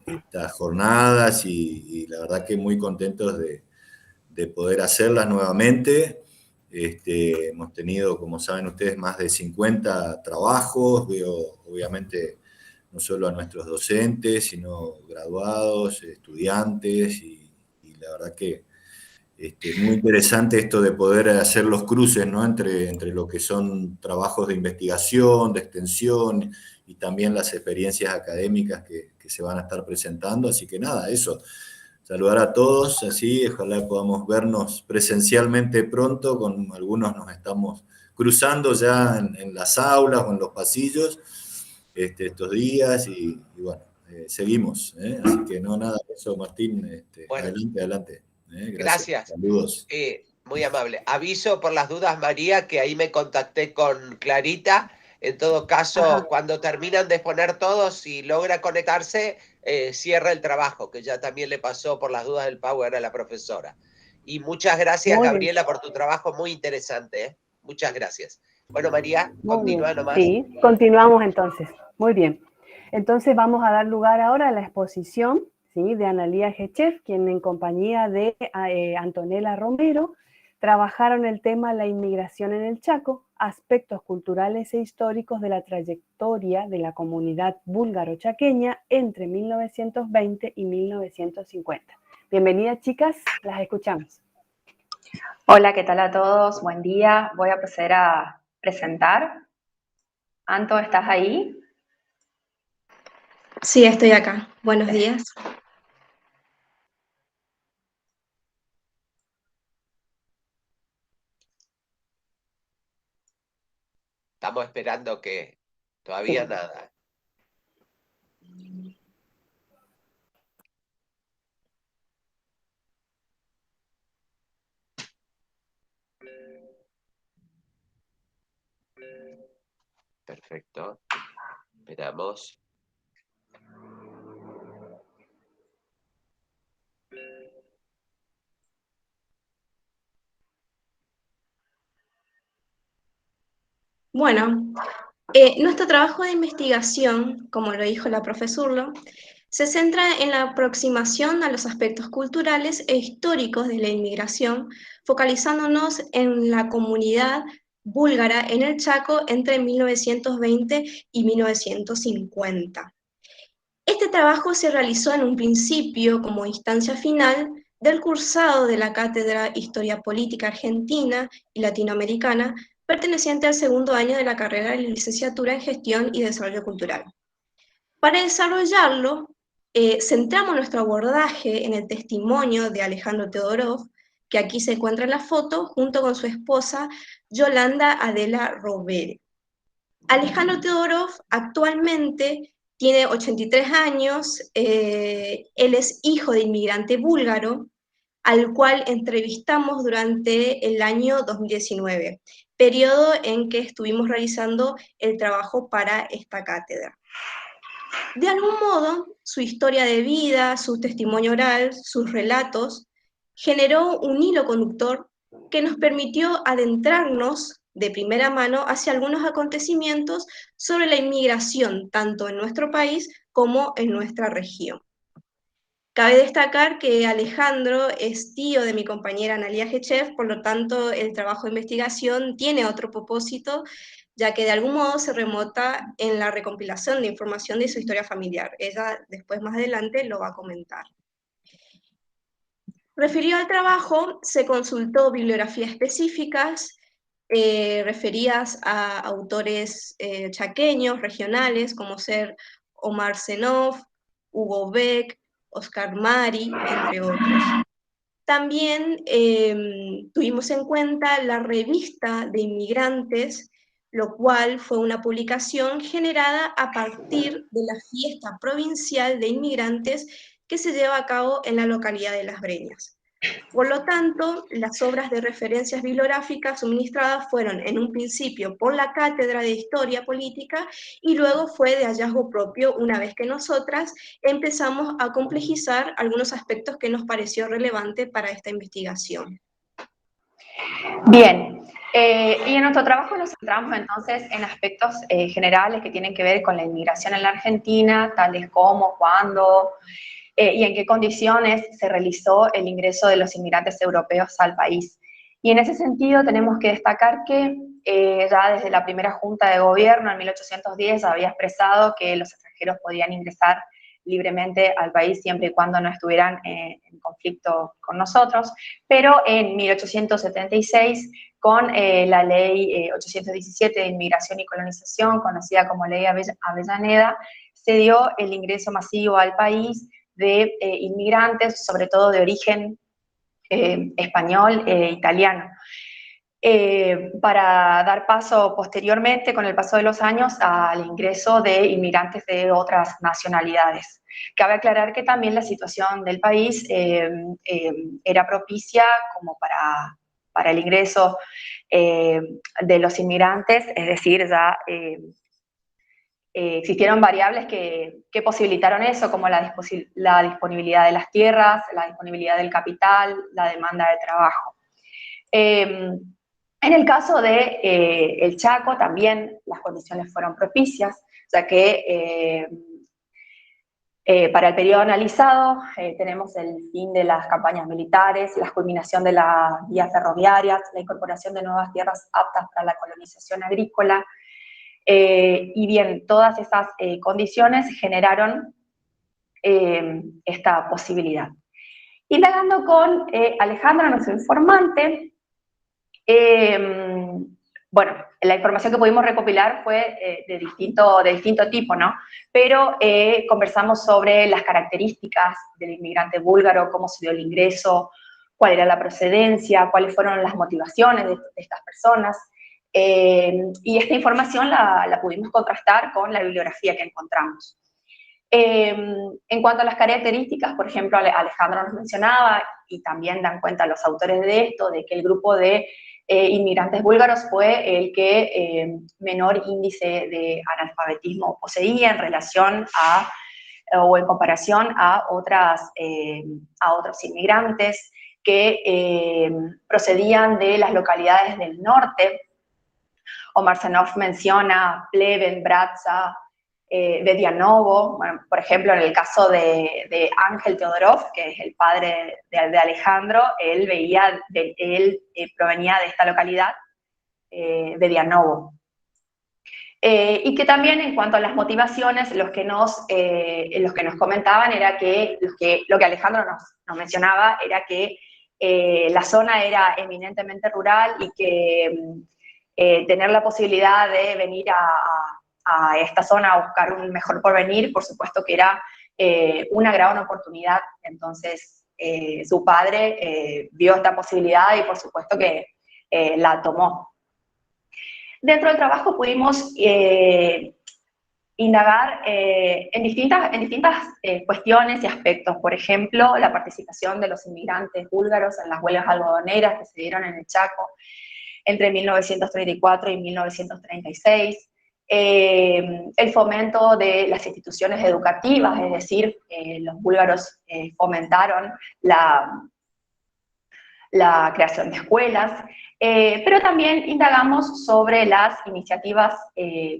estas jornadas y la verdad que muy contentos de poder hacerlas nuevamente. Hemos tenido, como saben ustedes, más de 50 trabajos. Veo, obviamente, no solo a nuestros docentes, sino graduados, estudiantes, y la verdad que muy interesante esto de poder hacer los cruces, ¿no? entre lo que son trabajos de investigación, de extensión, y también las experiencias académicas que se van a estar presentando. Así que nada, eso. Saludar a todos, así, ojalá podamos vernos presencialmente pronto. Con algunos nos estamos cruzando ya en las aulas o en los pasillos estos días y bueno, seguimos. Así que nada, eso, Martín, bueno, adelante. Gracias. Saludos. Muy amable. Aviso por las dudas, María, que ahí me contacté con Clarita. En todo caso, cuando terminan de exponer todos, si logra conectarse, cierra el trabajo, que ya también le pasó por las dudas del Power a la profesora. Y muchas gracias, Gabriela, por tu trabajo muy interesante. Muchas gracias. Bueno, María, continúa nomás. Sí, continuamos entonces. Muy bien. Entonces vamos a dar lugar ahora a la exposición, ¿sí?, de Analía Gechef, quien en compañía de Antonella Romero trabajaron el tema La inmigración en el Chaco, aspectos culturales e históricos de la trayectoria de la comunidad búlgaro-chaqueña entre 1920 y 1950. Bienvenidas, chicas, las escuchamos. Hola, ¿qué tal a todos? Buen día. Voy a proceder a presentar. Anto, ¿estás ahí? Sí, estoy acá. Buenos días. Estamos esperando que todavía nada. Perfecto. Esperamos. Bueno, nuestro trabajo de investigación, como lo dijo la profesora, se centra en la aproximación a los aspectos culturales e históricos de la inmigración, focalizándonos en la comunidad búlgara en el Chaco entre 1920 y 1950. Este trabajo se realizó en un principio como instancia final del cursado de la Cátedra Historia Política Argentina y Latinoamericana, perteneciente al segundo año de la carrera de licenciatura en Gestión y Desarrollo Cultural. Para desarrollarlo, centramos nuestro abordaje en el testimonio de Alejandro Teodorov, que aquí se encuentra en la foto, junto con su esposa Yolanda Adela Rovere. Alejandro Teodorov actualmente tiene 83 años, él es hijo de inmigrante búlgaro, al cual entrevistamos durante el año 2019, periodo en que estuvimos realizando el trabajo para esta cátedra. De algún modo, su historia de vida, su testimonio oral, sus relatos, generó un hilo conductor que nos permitió adentrarnos de primera mano hacia algunos acontecimientos sobre la inmigración, tanto en nuestro país como en nuestra región. Cabe destacar que Alejandro es tío de mi compañera Analia Hechev, por lo tanto el trabajo de investigación tiene otro propósito, ya que de algún modo se remota en la recompilación de información de su historia familiar. Ella después más adelante lo va a comentar. Referido al trabajo, se consultó bibliografías específicas referidas a autores chaqueños, regionales, como ser Omar Zenov, Hugo Beck, Oscar Mari, entre otros. También tuvimos en cuenta la revista de inmigrantes, lo cual fue una publicación generada a partir de la fiesta provincial de inmigrantes que se lleva a cabo en la localidad de Las Breñas. Por lo tanto, las obras de referencias bibliográficas suministradas fueron en un principio por la Cátedra de Historia Política y luego fue de hallazgo propio una vez que nosotras empezamos a complejizar algunos aspectos que nos pareció relevante para esta investigación. Bien, y en nuestro trabajo nos centramos entonces en aspectos generales que tienen que ver con la inmigración en la Argentina, tales como, cuándo y en qué condiciones se realizó el ingreso de los inmigrantes europeos al país. Y en ese sentido tenemos que destacar que ya desde la primera Junta de Gobierno en 1810 había expresado que los extranjeros podían ingresar libremente al país siempre y cuando no estuvieran en conflicto con nosotros, pero en 1876, con la ley 817 de Inmigración y Colonización, conocida como Ley Avellaneda, se dio el ingreso masivo al país de inmigrantes, sobre todo de origen español e italiano, para dar paso posteriormente, con el paso de los años, al ingreso de inmigrantes de otras nacionalidades. Cabe aclarar que también la situación del país era propicia como para el ingreso de los inmigrantes, es decir, ya existieron variables que posibilitaron eso, como la disponibilidad de las tierras, la disponibilidad del capital, la demanda de trabajo. En el caso de el Chaco también las condiciones fueron propicias, ya que para el periodo analizado tenemos el fin de las campañas militares, la culminación de las vías ferroviarias, la incorporación de nuevas tierras aptas para la colonización agrícola, y bien, todas esas condiciones generaron esta posibilidad. Indagando con Alejandra, nuestro informante, bueno, la información que pudimos recopilar fue de distinto tipo, ¿no? Pero conversamos sobre las características del inmigrante búlgaro, cómo se dio el ingreso, cuál era la procedencia, cuáles fueron las motivaciones de estas personas. Y esta información la pudimos contrastar con la bibliografía que encontramos. En cuanto a las características, por ejemplo, Alejandro nos mencionaba, y también dan cuenta los autores de esto, de que el grupo de inmigrantes búlgaros fue el que menor índice de analfabetismo poseía en relación a, o en comparación a otros inmigrantes que procedían de las localidades del norte. Omar Zenov menciona Pleven, Bratza, Bedianovo. Bueno, por ejemplo, en el caso de Ángel Teodorov, que es el padre de Alejandro, él provenía de esta localidad, Bedianovo. Y que también en cuanto a las motivaciones, los que nos comentaban era que lo que Alejandro nos mencionaba era que la zona era eminentemente rural y que tener la posibilidad de venir a esta zona a buscar un mejor porvenir, por supuesto que era una gran oportunidad. Entonces su padre vio esta posibilidad y por supuesto que la tomó. Dentro del trabajo pudimos indagar en distintas cuestiones y aspectos. Por ejemplo, la participación de los inmigrantes búlgaros en las huelgas algodoneras que se dieron en el Chaco entre 1934 y 1936. El fomento de las instituciones educativas, es decir, los búlgaros fomentaron la creación de escuelas, pero también indagamos sobre las iniciativas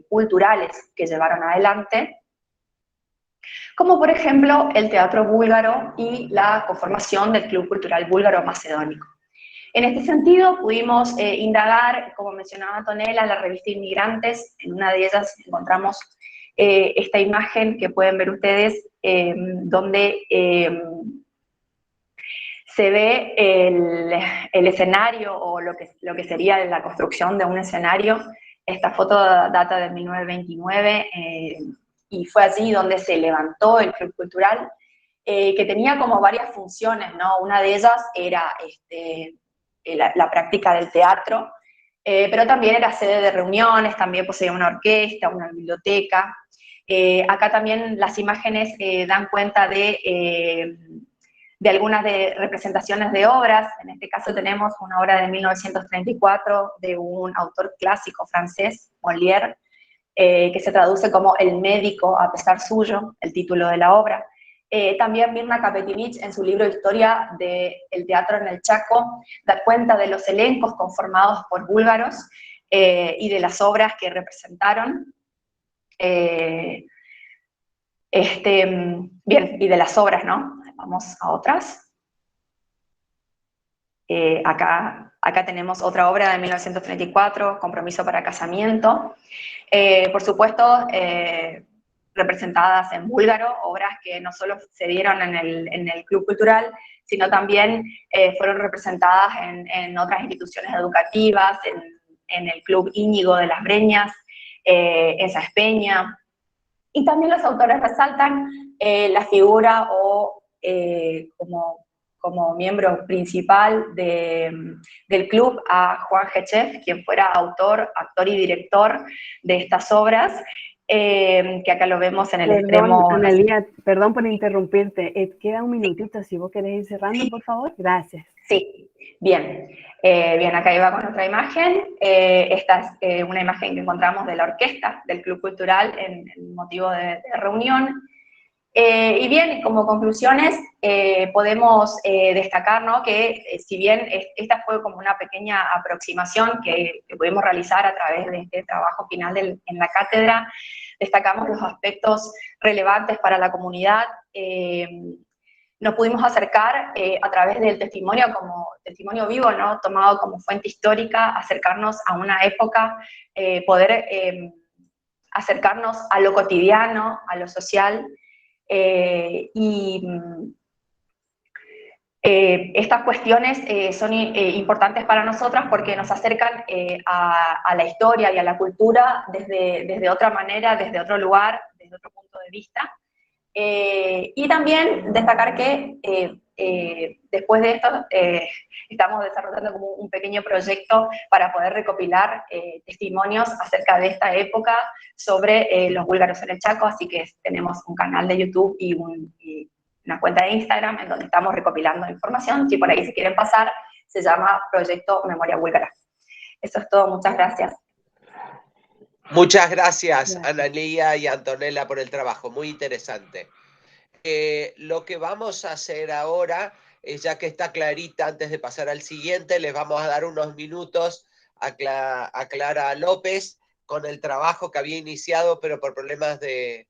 culturales que llevaron adelante, como por ejemplo el teatro búlgaro y la conformación del Club Cultural Búlgaro Macedónico. En este sentido pudimos indagar, como mencionaba Antonella, la revista Inmigrantes. En una de ellas encontramos esta imagen que pueden ver ustedes, donde se ve el escenario o lo que sería la construcción de un escenario. Esta foto data de 1929 y fue allí donde se levantó el Club Cultural, que tenía como varias funciones, ¿no? Una de ellas era la práctica del teatro, pero también era sede de reuniones, también poseía una orquesta, una biblioteca. Acá también las imágenes dan cuenta de algunas representaciones de obras. En este caso tenemos una obra de 1934 de un autor clásico francés, Molière, que se traduce como El médico a pesar suyo, el título de la obra. También Mirna Capetinich, en su libro Historia del Teatro en el Chaco, da cuenta de los elencos conformados por búlgaros y de las obras que representaron. Bien, y de las obras, ¿no? Vamos a otras. Acá tenemos otra obra de 1934, Compromiso para casamiento. Por supuesto, representadas en búlgaro, obras que no solo se dieron en el Club Cultural, sino también fueron representadas en otras instituciones educativas, en el Club Íñigo de las Breñas, en Saespeña. Y también los autores resaltan la figura o como miembro principal del club a Juan Gechev, quien fuera autor, actor y director de estas obras, que acá lo vemos en el extremo. Analía, perdón por interrumpirte, queda un minutito, si vos querés ir cerrando, por favor. Gracias. Sí, bien. Bien, acá iba con otra imagen. Esta es una imagen que encontramos de la orquesta del Club Cultural en motivo de reunión. Y bien, como conclusiones, podemos destacar, ¿no?, que si bien esta fue como una pequeña aproximación que pudimos realizar a través de este trabajo final en la cátedra, destacamos los aspectos relevantes para la comunidad. Nos pudimos acercar a través del testimonio, como testimonio vivo, ¿no?, tomado como fuente histórica, acercarnos a una época, poder acercarnos a lo cotidiano, a lo social. Estas cuestiones son importantes para nosotras porque nos acercan a la historia y a la cultura desde otra manera, desde otro lugar, desde otro punto de vista. Y también destacar que después de esto estamos desarrollando como un pequeño proyecto para poder recopilar testimonios acerca de esta época sobre los búlgaros en el Chaco, así que tenemos un canal de YouTube y una cuenta de Instagram en donde estamos recopilando información. Si por ahí se quieren pasar, se llama Proyecto Memoria Búlgara. Eso es todo, muchas gracias. Muchas gracias, Analía y Antonella, por el trabajo, muy interesante. Lo que vamos a hacer ahora, ya que está Clarita, antes de pasar al siguiente, les vamos a dar unos minutos a Clara López con el trabajo que había iniciado, pero por problemas de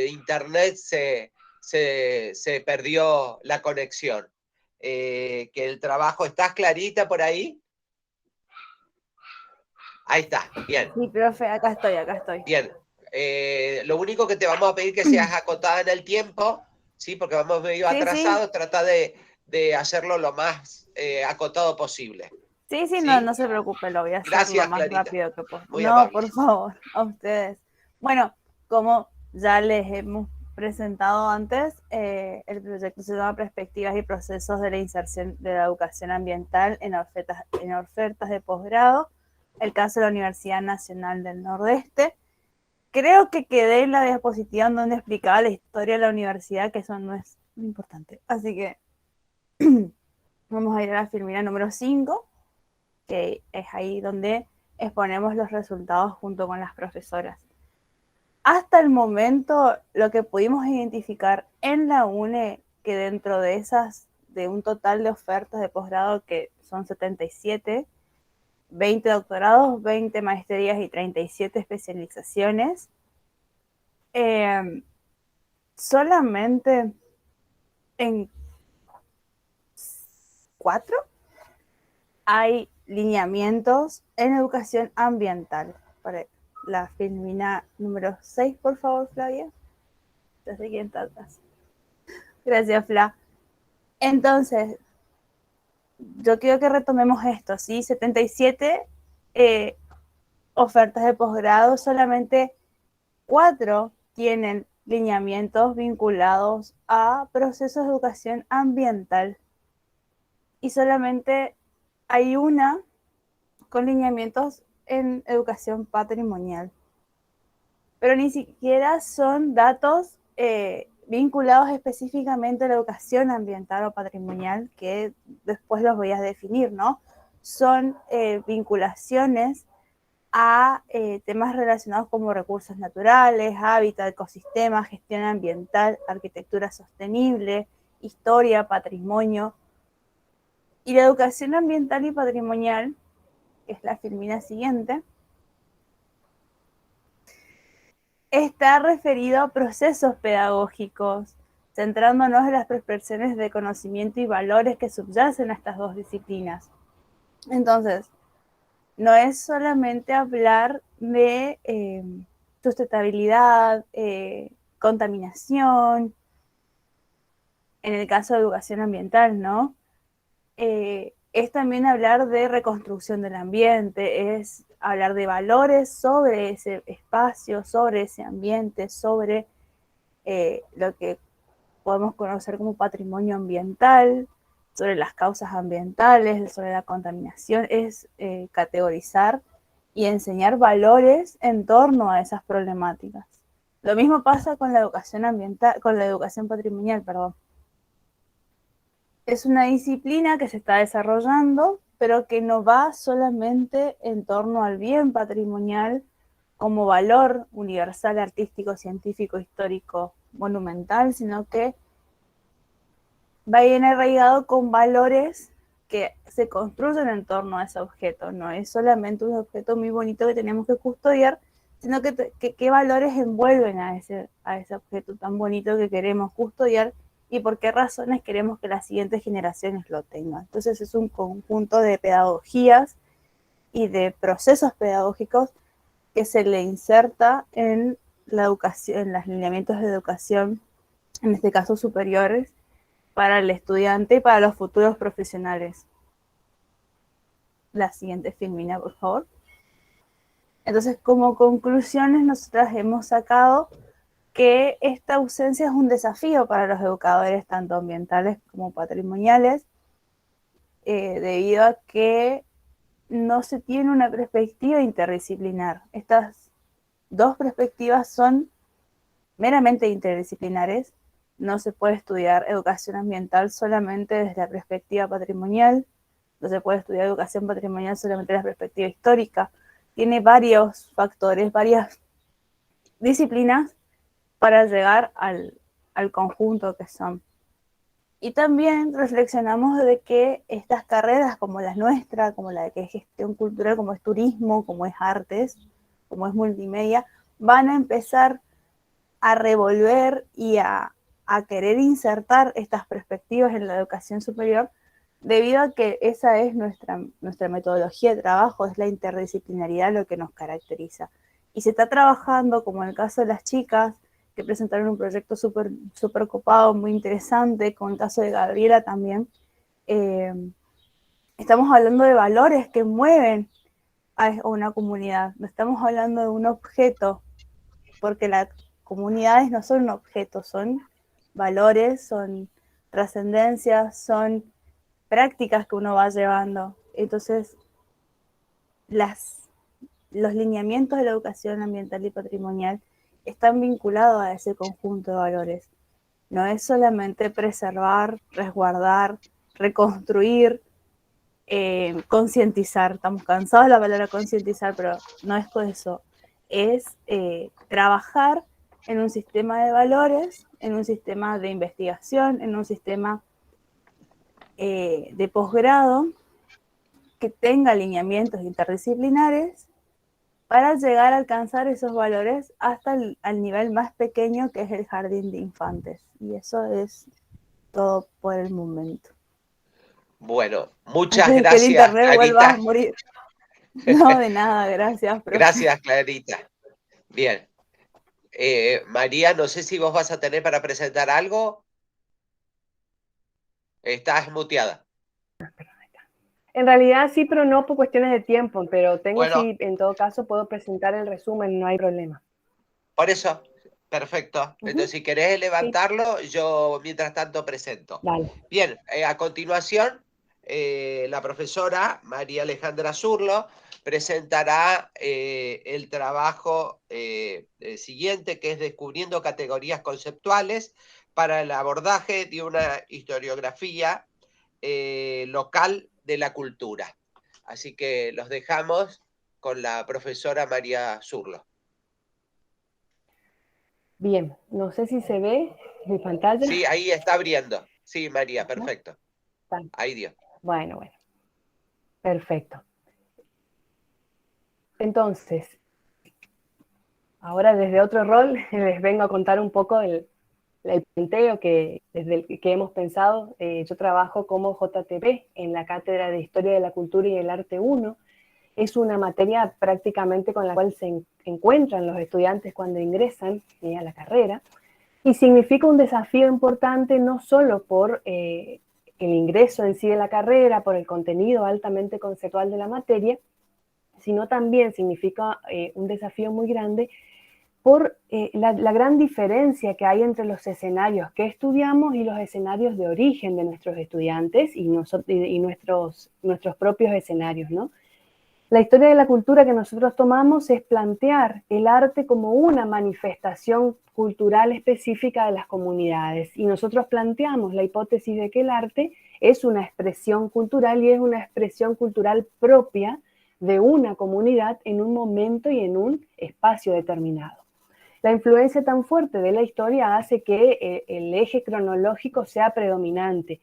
internet se perdió la conexión. Que el trabajo... ¿Estás, Clarita, por ahí? Ahí está, bien. Sí, profe, acá estoy. Bien. Lo único que te vamos a pedir que seas acotada en el tiempo, ¿sí? Porque vamos medio atrasados, sí. Trata de hacerlo lo más acotado posible. Sí, ¿Sí? No se preocupe, lo voy a hacer lo más Clarita. rápido que pueda. Muy no, amable. Por favor, a ustedes. Bueno, como ya les hemos presentado antes, el proyecto se llama Perspectivas y Procesos de la Inserción de la Educación Ambiental en ofertas de posgrado. el caso de la Universidad Nacional del Nordeste. Creo que quedé en la diapositiva en donde explicaba la historia de la universidad, que eso no es muy importante. Así que vamos a ir a la filmina número 5, que es ahí donde exponemos los resultados junto con las profesoras. Hasta el momento, lo que pudimos identificar en la UNE, que dentro de un total de ofertas de posgrado que son 77, 20 doctorados, 20 maestrías y 37 especializaciones, solamente en 4 hay lineamientos en educación ambiental. Para la filmina número 6, por favor, Flavia. Ya sé quién está atrás. Gracias, Fla. Entonces, yo quiero que retomemos esto, ¿sí? 77 ofertas de posgrado, solamente 4 tienen lineamientos vinculados a procesos de educación ambiental. Y solamente hay una con lineamientos en educación patrimonial. Pero ni siquiera son datos vinculados específicamente a la educación ambiental o patrimonial, que después los voy a definir, ¿no? Son vinculaciones a temas relacionados como recursos naturales, hábitat, ecosistemas, gestión ambiental, arquitectura sostenible, historia, patrimonio. Y la educación ambiental y patrimonial, que es la filmina siguiente, está referido a procesos pedagógicos, centrándonos en las percepciones de conocimiento y valores que subyacen a estas dos disciplinas. Entonces, no es solamente hablar de sustentabilidad, contaminación, en el caso de educación ambiental, ¿no? Es también hablar de reconstrucción del ambiente, es hablar de valores sobre ese espacio, sobre ese ambiente, sobre lo que podemos conocer como patrimonio ambiental, sobre las causas ambientales, sobre la contaminación, es categorizar y enseñar valores en torno a esas problemáticas. Lo mismo pasa con la educación ambiental, con la educación patrimonial, perdón. Es una disciplina que se está desarrollando, pero que no va solamente en torno al bien patrimonial como valor universal, artístico, científico, histórico, monumental, sino que va bien arraigado con valores que se construyen en torno a ese objeto. No es solamente un objeto muy bonito que tenemos que custodiar, sino que qué valores envuelven a ese objeto tan bonito que queremos custodiar y por qué razones queremos que las siguientes generaciones lo tengan. Entonces es un conjunto de pedagogías y de procesos pedagógicos que se le inserta en la educación, en los lineamientos de educación, en este caso superiores, para el estudiante y para los futuros profesionales. La siguiente filmina, por favor. Entonces, como conclusiones, nosotras hemos sacado que esta ausencia es un desafío para los educadores, tanto ambientales como patrimoniales, debido a que no se tiene una perspectiva interdisciplinar. Estas dos perspectivas son meramente interdisciplinares. No se puede estudiar educación ambiental solamente desde la perspectiva patrimonial, no se puede estudiar educación patrimonial solamente desde la perspectiva histórica. Tiene varios factores, varias disciplinas para llegar al conjunto que son. Y también reflexionamos de que estas carreras como las nuestras, como la que es gestión cultural, como es turismo, como es artes, como es multimedia, van a empezar a revolver y a querer insertar estas perspectivas en la educación superior, debido a que esa es nuestra metodología de trabajo, es la interdisciplinaridad lo que nos caracteriza. Y se está trabajando, como en el caso de las chicas, que presentaron un proyecto súper copado, muy interesante, con el caso de Gabriela también. Estamos hablando de valores que mueven a una comunidad, no estamos hablando de un objeto, porque las comunidades no son un objeto, son valores, son trascendencias, son prácticas que uno va llevando. Entonces, las los lineamientos de la educación ambiental y patrimonial están vinculados a ese conjunto de valores. No es solamente preservar, resguardar, reconstruir, concientizar. Estamos cansados de la palabra concientizar, pero no es con eso. Es trabajar en un sistema de valores, en un sistema de investigación, en un sistema de posgrado que tenga alineamientos interdisciplinares para llegar a alcanzar esos valores hasta al nivel más pequeño, que es el jardín de infantes. Y eso es todo por el momento. Bueno, muchas Antes de que el gracias, internet vuelva a Clarita. morir. No, de nada, gracias, profe. Gracias, Clarita. Bien. María, no sé si vos vas a tener para presentar algo. Estás muteada. En realidad sí, pero no por cuestiones de tiempo, pero tengo Bueno. sí, en todo caso puedo presentar el resumen, no hay problema. Por eso, perfecto. Entonces, si querés levantarlo, yo mientras tanto presento. Dale. Bien, a continuación, la profesora María Alejandra Zurlo presentará el trabajo siguiente, que es Descubriendo categorías conceptuales para el abordaje de una historiografía local de la cultura. Así que los dejamos con la profesora María Zurlo. Bien, no sé si se ve mi pantalla. Sí, ahí está abriendo. Sí, María, perfecto. Ahí dio. Bueno, perfecto. Entonces, ahora desde otro rol les vengo a contar un poco el planteo que desde el que hemos pensado. Yo trabajo como JTP en la Cátedra de Historia de la Cultura y el Arte 1. Es una materia prácticamente con la cual se encuentran los estudiantes cuando ingresan a la carrera, y significa un desafío importante no solo por el ingreso en sí de la carrera, por el contenido altamente conceptual de la materia, sino también significa un desafío muy grande por la gran diferencia que hay entre los escenarios que estudiamos y los escenarios de origen de nuestros estudiantes y nuestros propios escenarios, ¿no? La historia de la cultura que nosotros tomamos es plantear el arte como una manifestación cultural específica de las comunidades, y nosotros planteamos la hipótesis de que el arte es una expresión cultural y es una expresión cultural propia de una comunidad en un momento y en un espacio determinado. La influencia tan fuerte de la historia hace que el eje cronológico sea predominante,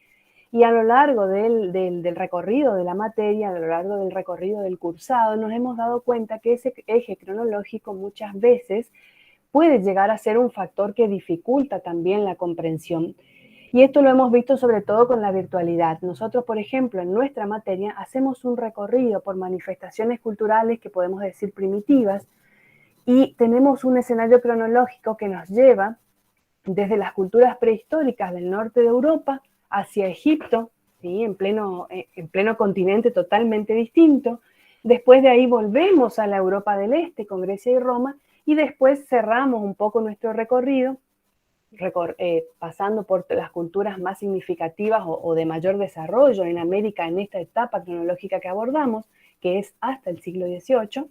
y a lo largo del recorrido de la materia, a lo largo del recorrido del cursado, nos hemos dado cuenta que ese eje cronológico muchas veces puede llegar a ser un factor que dificulta también la comprensión. Y esto lo hemos visto sobre todo con la virtualidad. Nosotros, por ejemplo, en nuestra materia hacemos un recorrido por manifestaciones culturales que podemos decir primitivas, y tenemos un escenario cronológico que nos lleva desde las culturas prehistóricas del norte de Europa hacia Egipto, ¿sí? en pleno continente totalmente distinto. Después de ahí volvemos a la Europa del Este con Grecia y Roma, y después cerramos un poco nuestro recorrido pasando por las culturas más significativas o de mayor desarrollo en América en esta etapa cronológica que abordamos, que es hasta el siglo XVIII.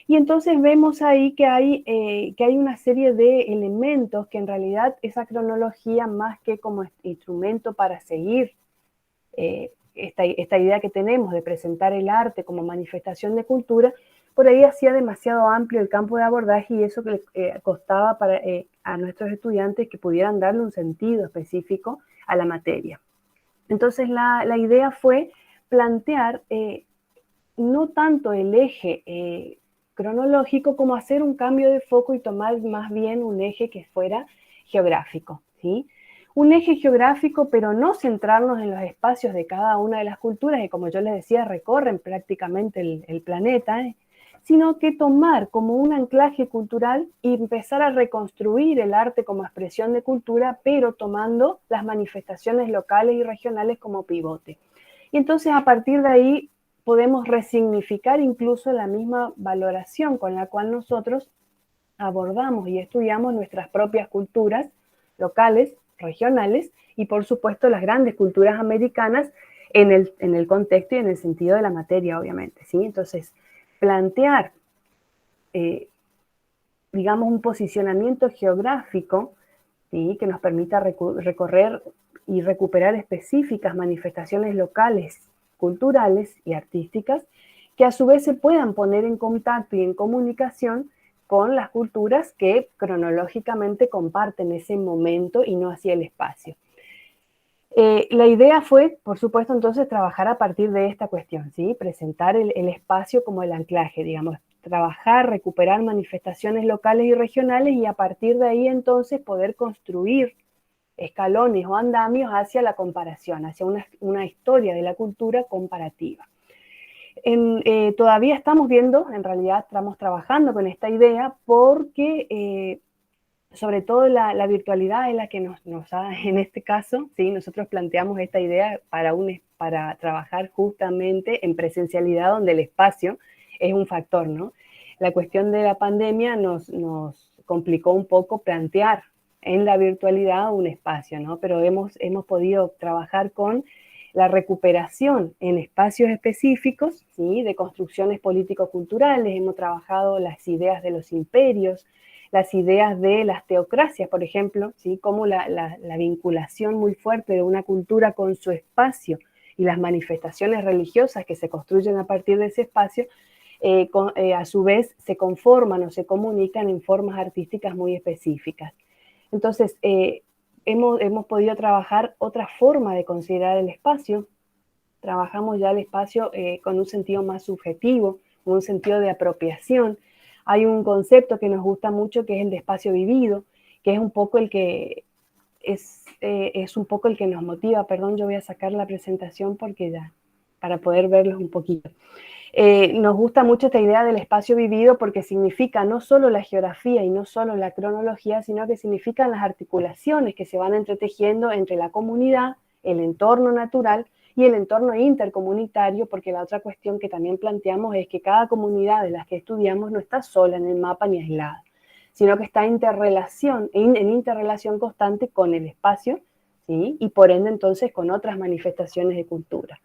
Y entonces vemos ahí que hay una serie de elementos que en realidad esa cronología, más que como instrumento para seguir esta idea que tenemos de presentar el arte como manifestación de cultura, por ahí hacía demasiado amplio el campo de abordaje, y eso que le costaba a nuestros estudiantes que pudieran darle un sentido específico a la materia. Entonces la idea fue plantear no tanto el eje cronológico, como hacer un cambio de foco y tomar más bien un eje que fuera geográfico, ¿sí? Un eje geográfico, pero no centrarnos en los espacios de cada una de las culturas, que como yo les decía, recorren prácticamente el planeta, sino que tomar como un anclaje cultural y empezar a reconstruir el arte como expresión de cultura, pero tomando las manifestaciones locales y regionales como pivote. Y entonces a partir de ahí podemos resignificar incluso la misma valoración con la cual nosotros abordamos y estudiamos nuestras propias culturas locales, regionales, y por supuesto las grandes culturas americanas en el contexto y en el sentido de la materia, obviamente, ¿sí? Entonces, plantear digamos, un posicionamiento geográfico, ¿sí?, que nos permita recorrer y recuperar específicas manifestaciones locales, culturales y artísticas, que a su vez se puedan poner en contacto y en comunicación con las culturas que cronológicamente comparten ese momento y no hacia el espacio. La idea fue, por supuesto, entonces trabajar a partir de esta cuestión, ¿sí? Presentar el espacio como el anclaje, digamos, trabajar, recuperar manifestaciones locales y regionales y a partir de ahí entonces poder construir escalones o andamios hacia la comparación, hacia una historia de la cultura comparativa. Todavía estamos viendo, en realidad estamos trabajando con esta idea porque sobre todo la virtualidad es la que nos ha, en este caso, ¿sí? Nosotros planteamos esta idea para trabajar justamente en presencialidad donde el espacio es un factor, ¿no? La cuestión de la pandemia nos complicó un poco plantear en la virtualidad un espacio, ¿no? Pero hemos podido trabajar con la recuperación en espacios específicos, ¿sí?, de construcciones político-culturales, hemos trabajado las ideas de los imperios, las ideas de las teocracias, por ejemplo, ¿sí?, como la vinculación muy fuerte de una cultura con su espacio y las manifestaciones religiosas que se construyen a partir de ese espacio, a su vez se conforman o se comunican en formas artísticas muy específicas. Entonces, hemos podido trabajar otra forma de considerar el espacio. Trabajamos ya el espacio con un sentido más subjetivo, un sentido de apropiación. Hay un concepto que nos gusta mucho que es el de espacio vivido, que es un poco el que un poco el que nos motiva. Perdón, yo voy a sacar la presentación porque ya, para poder verlos un poquito. Nos gusta mucho esta idea del espacio vivido porque significa no solo la geografía y no solo la cronología, sino que significan las articulaciones que se van entretejiendo entre la comunidad, el entorno natural y el entorno intercomunitario, porque la otra cuestión que también planteamos es que cada comunidad de las que estudiamos no está sola en el mapa ni aislada, sino que está en interrelación constante con el espacio, ¿sí?, y por ende entonces con otras manifestaciones de cultura.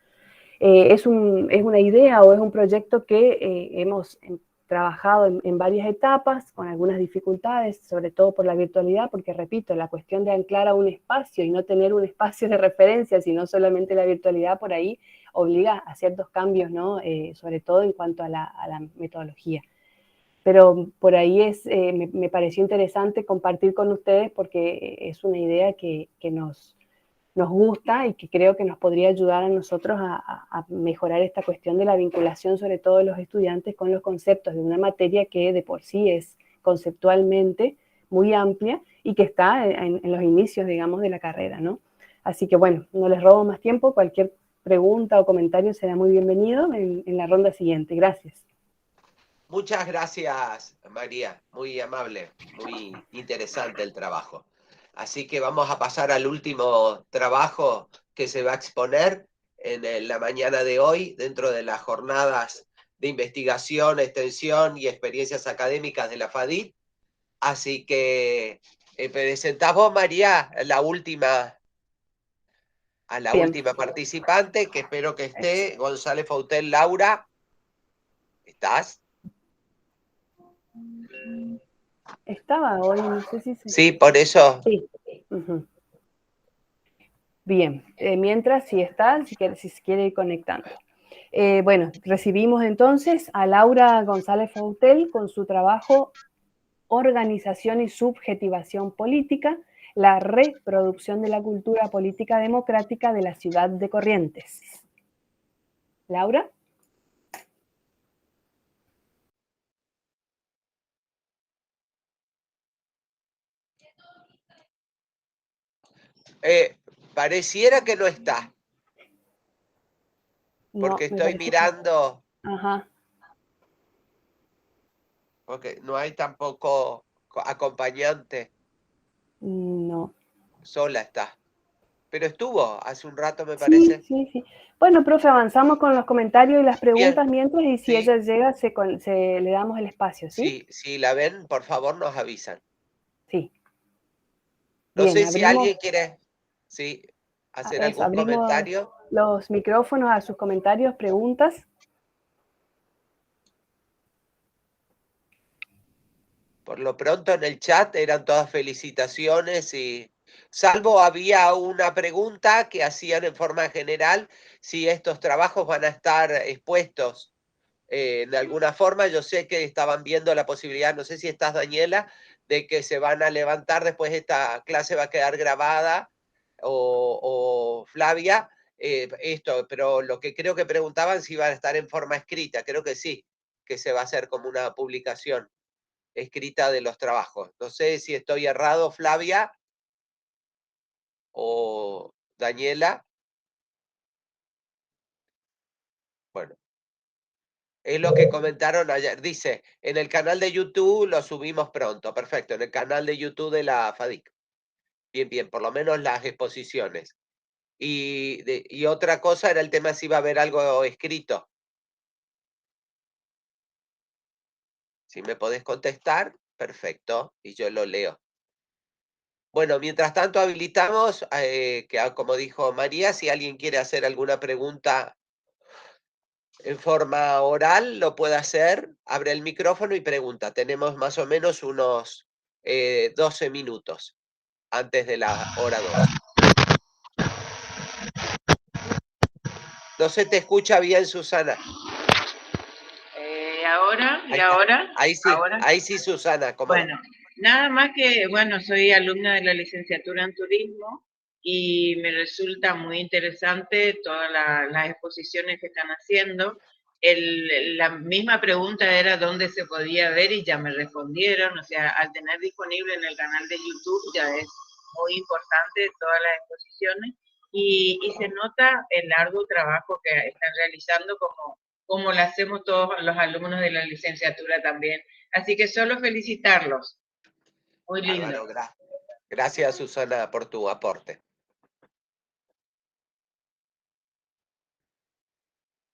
Es una idea o es un proyecto que hemos trabajado en varias etapas, con algunas dificultades, sobre todo por la virtualidad, porque repito, la cuestión de anclar a un espacio y no tener un espacio de referencia, sino solamente la virtualidad por ahí, obliga a ciertos cambios, ¿no? Sobre todo en cuanto a la metodología. Pero por ahí me pareció interesante compartir con ustedes porque es una idea que nos gusta y que creo que nos podría ayudar a nosotros a mejorar esta cuestión de la vinculación, sobre todo de los estudiantes, con los conceptos de una materia que de por sí es conceptualmente muy amplia y que está en los inicios, digamos, de la carrera, ¿no? Así que bueno, no les robo más tiempo, cualquier pregunta o comentario será muy bienvenido en la ronda siguiente. Gracias. Muchas gracias, María, muy amable, muy interesante el trabajo. Así que vamos a pasar al último trabajo que se va a exponer en la mañana de hoy dentro de las jornadas de investigación, extensión y experiencias académicas de la FADIT. Así que presentás vos, María, a la última participante, que espero que esté, González Fautel Laura. ¿Estás? Estaba hoy, no sé si se... Sí, por eso. Sí. Uh-huh. Bien, mientras si está, si se quiere ir conectando. Bueno, recibimos entonces a Laura González Fautel con su trabajo Organización y Subjetivación Política, la reproducción de la cultura política democrática de la ciudad de Corrientes. Laura. Pareciera que no está. Porque No, estoy mirando. Ajá. Porque no hay tampoco acompañante. No. Sola está. Pero estuvo hace un rato, me parece. Sí. Bueno, profe, avanzamos con los comentarios y las preguntas. Bien. Mientras, y si ella llega, le damos el espacio, ¿sí? Sí, si la ven, por favor, nos avisan. Sí. No Bien, sé si alguien quiere hacer algún comentario. Los micrófonos a sus comentarios, preguntas. Por lo pronto en el chat eran todas felicitaciones y salvo había una pregunta que hacían en forma general si estos trabajos van a estar expuestos de alguna forma. Yo sé que estaban viendo la posibilidad, no sé si estás, Daniela, de que se van a levantar después, esta clase va a quedar grabada, o Flavia, pero lo que creo que preguntaban si iba a estar en forma escrita, creo que sí, que se va a hacer como una publicación escrita de los trabajos. No sé si estoy errado, Flavia o Daniela. Bueno. Es lo que comentaron ayer. Dice, en el canal de YouTube lo subimos pronto. Perfecto, en el canal de YouTube de la FADIC. Bien, bien, por lo menos las exposiciones. Y otra cosa era el tema si iba a haber algo escrito. Si me podés contestar, perfecto, y yo lo leo. Bueno, mientras tanto habilitamos, que como dijo María, si alguien quiere hacer alguna pregunta en forma oral, lo puede hacer, abre el micrófono y pregunta. Tenemos más o menos unos 12 minutos antes de la hora 2. No se te escucha bien, Susana. Ahora, Ahí ¿y está. ahora? Ahí sí, ¿Ahora? ahí sí, Susana. ¿Cómo Bueno, nada más que, bueno, soy alumna de la licenciatura en turismo y me resulta muy interesante todas las exposiciones que están haciendo. La misma pregunta era dónde se podía ver y ya me respondieron, o sea, al tener disponible en el canal de YouTube ya es muy importante todas las exposiciones y se nota el arduo trabajo que están realizando como lo hacemos todos los alumnos de la licenciatura también. Así que solo felicitarlos. Muy lindo. Bárbaro, gracias, Susana, por tu aporte.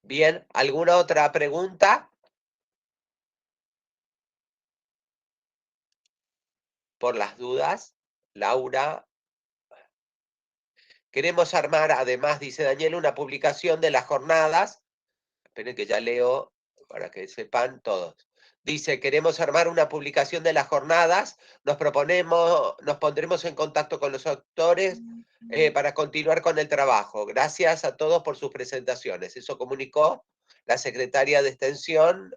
Bien, ¿alguna otra pregunta? Por las dudas, Laura. Queremos armar, además, dice Daniel, una publicación de las jornadas. Esperen que ya leo para que sepan todos. Dice, queremos armar una publicación de las jornadas, nos pondremos en contacto con los autores para continuar con el trabajo. Gracias a todos por sus presentaciones. Eso comunicó la secretaria de Extensión,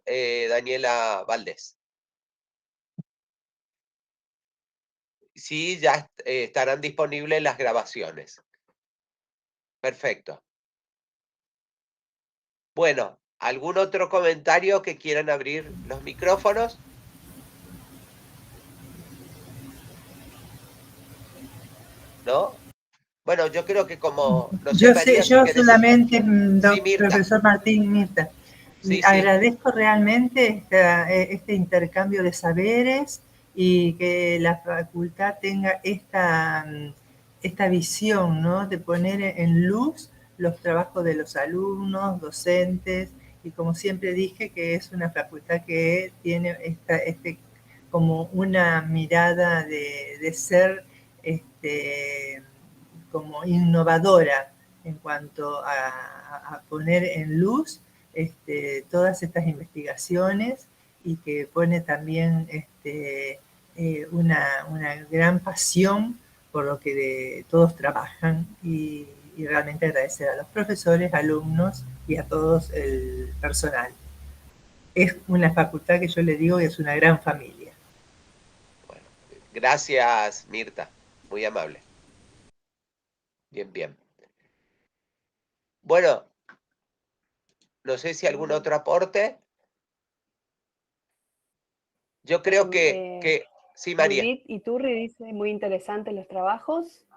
Daniela Valdés. Sí, ya estarán disponibles las grabaciones. Perfecto. Bueno, ¿algún otro comentario que quieran abrir los micrófonos? ¿No? Bueno, yo creo que como... No sé, María, yo si solamente, sí, profesor Martín, Mirta, sí, agradezco realmente este intercambio de saberes y que la facultad tenga esta visión, ¿no?, de poner en luz los trabajos de los alumnos, docentes, y como siempre dije, que es una facultad que tiene como una mirada de ser como innovadora en cuanto a poner en luz todas estas investigaciones, y que pone también una gran pasión por lo que todos trabajan, y realmente agradecer a los profesores, alumnos y a todos el personal. Es una facultad que yo le digo que es una gran familia. Bueno, gracias, Mirta, muy amable. Bien, bien. Bueno, no sé si algún otro aporte. Yo creo que sí, María. Judith Iturri dice, muy interesantes los trabajos,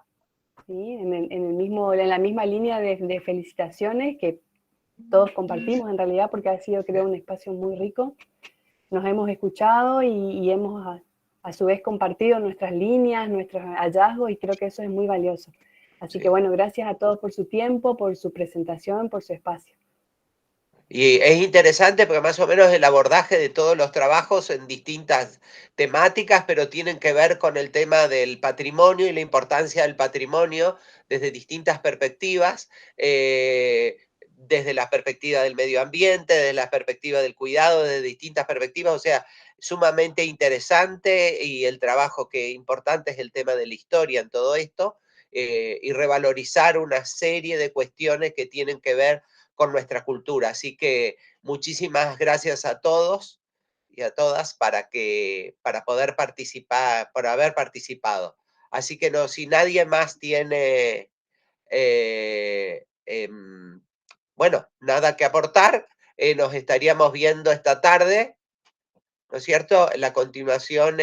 ¿sí? En la misma línea de felicitaciones que todos compartimos en realidad, porque ha sido, creo, un espacio muy rico. Nos hemos escuchado y hemos a su vez compartido nuestras líneas, nuestros hallazgos, y creo que eso es muy valioso. Así que bueno, gracias a todos por su tiempo, por su presentación, por su espacio. Y es interesante porque más o menos el abordaje de todos los trabajos en distintas temáticas, pero tienen que ver con el tema del patrimonio y la importancia del patrimonio desde distintas perspectivas. desde la perspectiva del medio ambiente, desde la perspectiva del cuidado, desde distintas perspectivas, o sea, sumamente interesante, y el trabajo que importante es el tema de la historia en todo esto, y revalorizar una serie de cuestiones que tienen que ver con nuestra cultura. Así que muchísimas gracias a todos y a todas para poder participar, por haber participado. Así que no, si nadie más tiene bueno, nada que aportar, nos estaríamos viendo esta tarde, ¿no es cierto? La continuación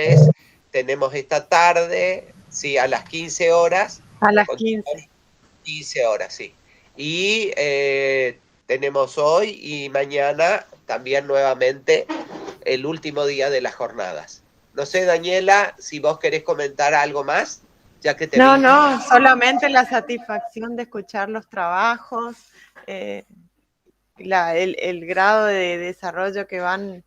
tenemos esta tarde, sí, a las 15 horas. A las 15. 15 horas, sí. Y tenemos hoy y mañana también nuevamente el último día de las jornadas. No sé, Daniela, si vos querés comentar algo más, ya que te vi. No, solamente la satisfacción de escuchar los trabajos, el grado de desarrollo que van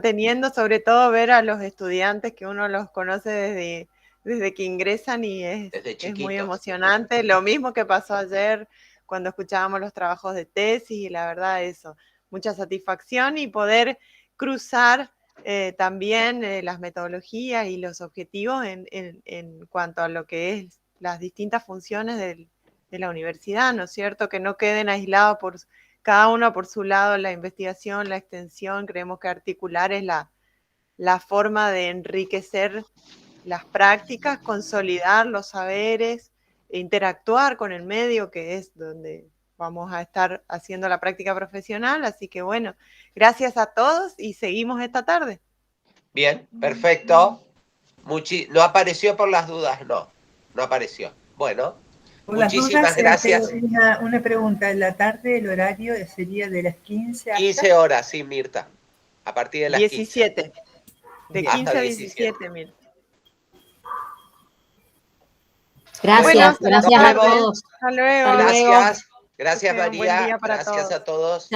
teniendo, sobre todo ver a los estudiantes que uno los conoce desde que ingresan, y es muy emocionante. Lo mismo que pasó ayer cuando escuchábamos los trabajos de tesis, y la verdad eso, mucha satisfacción, y poder cruzar también las metodologías y los objetivos en cuanto a lo que es las distintas funciones de la universidad, ¿no es cierto? Que no queden aislados por cada uno por su lado, la investigación, la extensión. Creemos que articular es la forma de enriquecer las prácticas, consolidar los saberes, interactuar con el medio, que es donde vamos a estar haciendo la práctica profesional. Así que bueno, gracias a todos y seguimos esta tarde. Bien, perfecto. No apareció por las dudas, no apareció. Bueno, por las muchísimas dudas, gracias. Una pregunta, ¿en la tarde el horario sería de las 15 hasta? 15 horas, sí, Mirta. A partir de las 17. 15. De 15 a 17, Mirta. Gracias, bueno, gracias a todos. Hasta luego. Gracias María. Gracias a todos.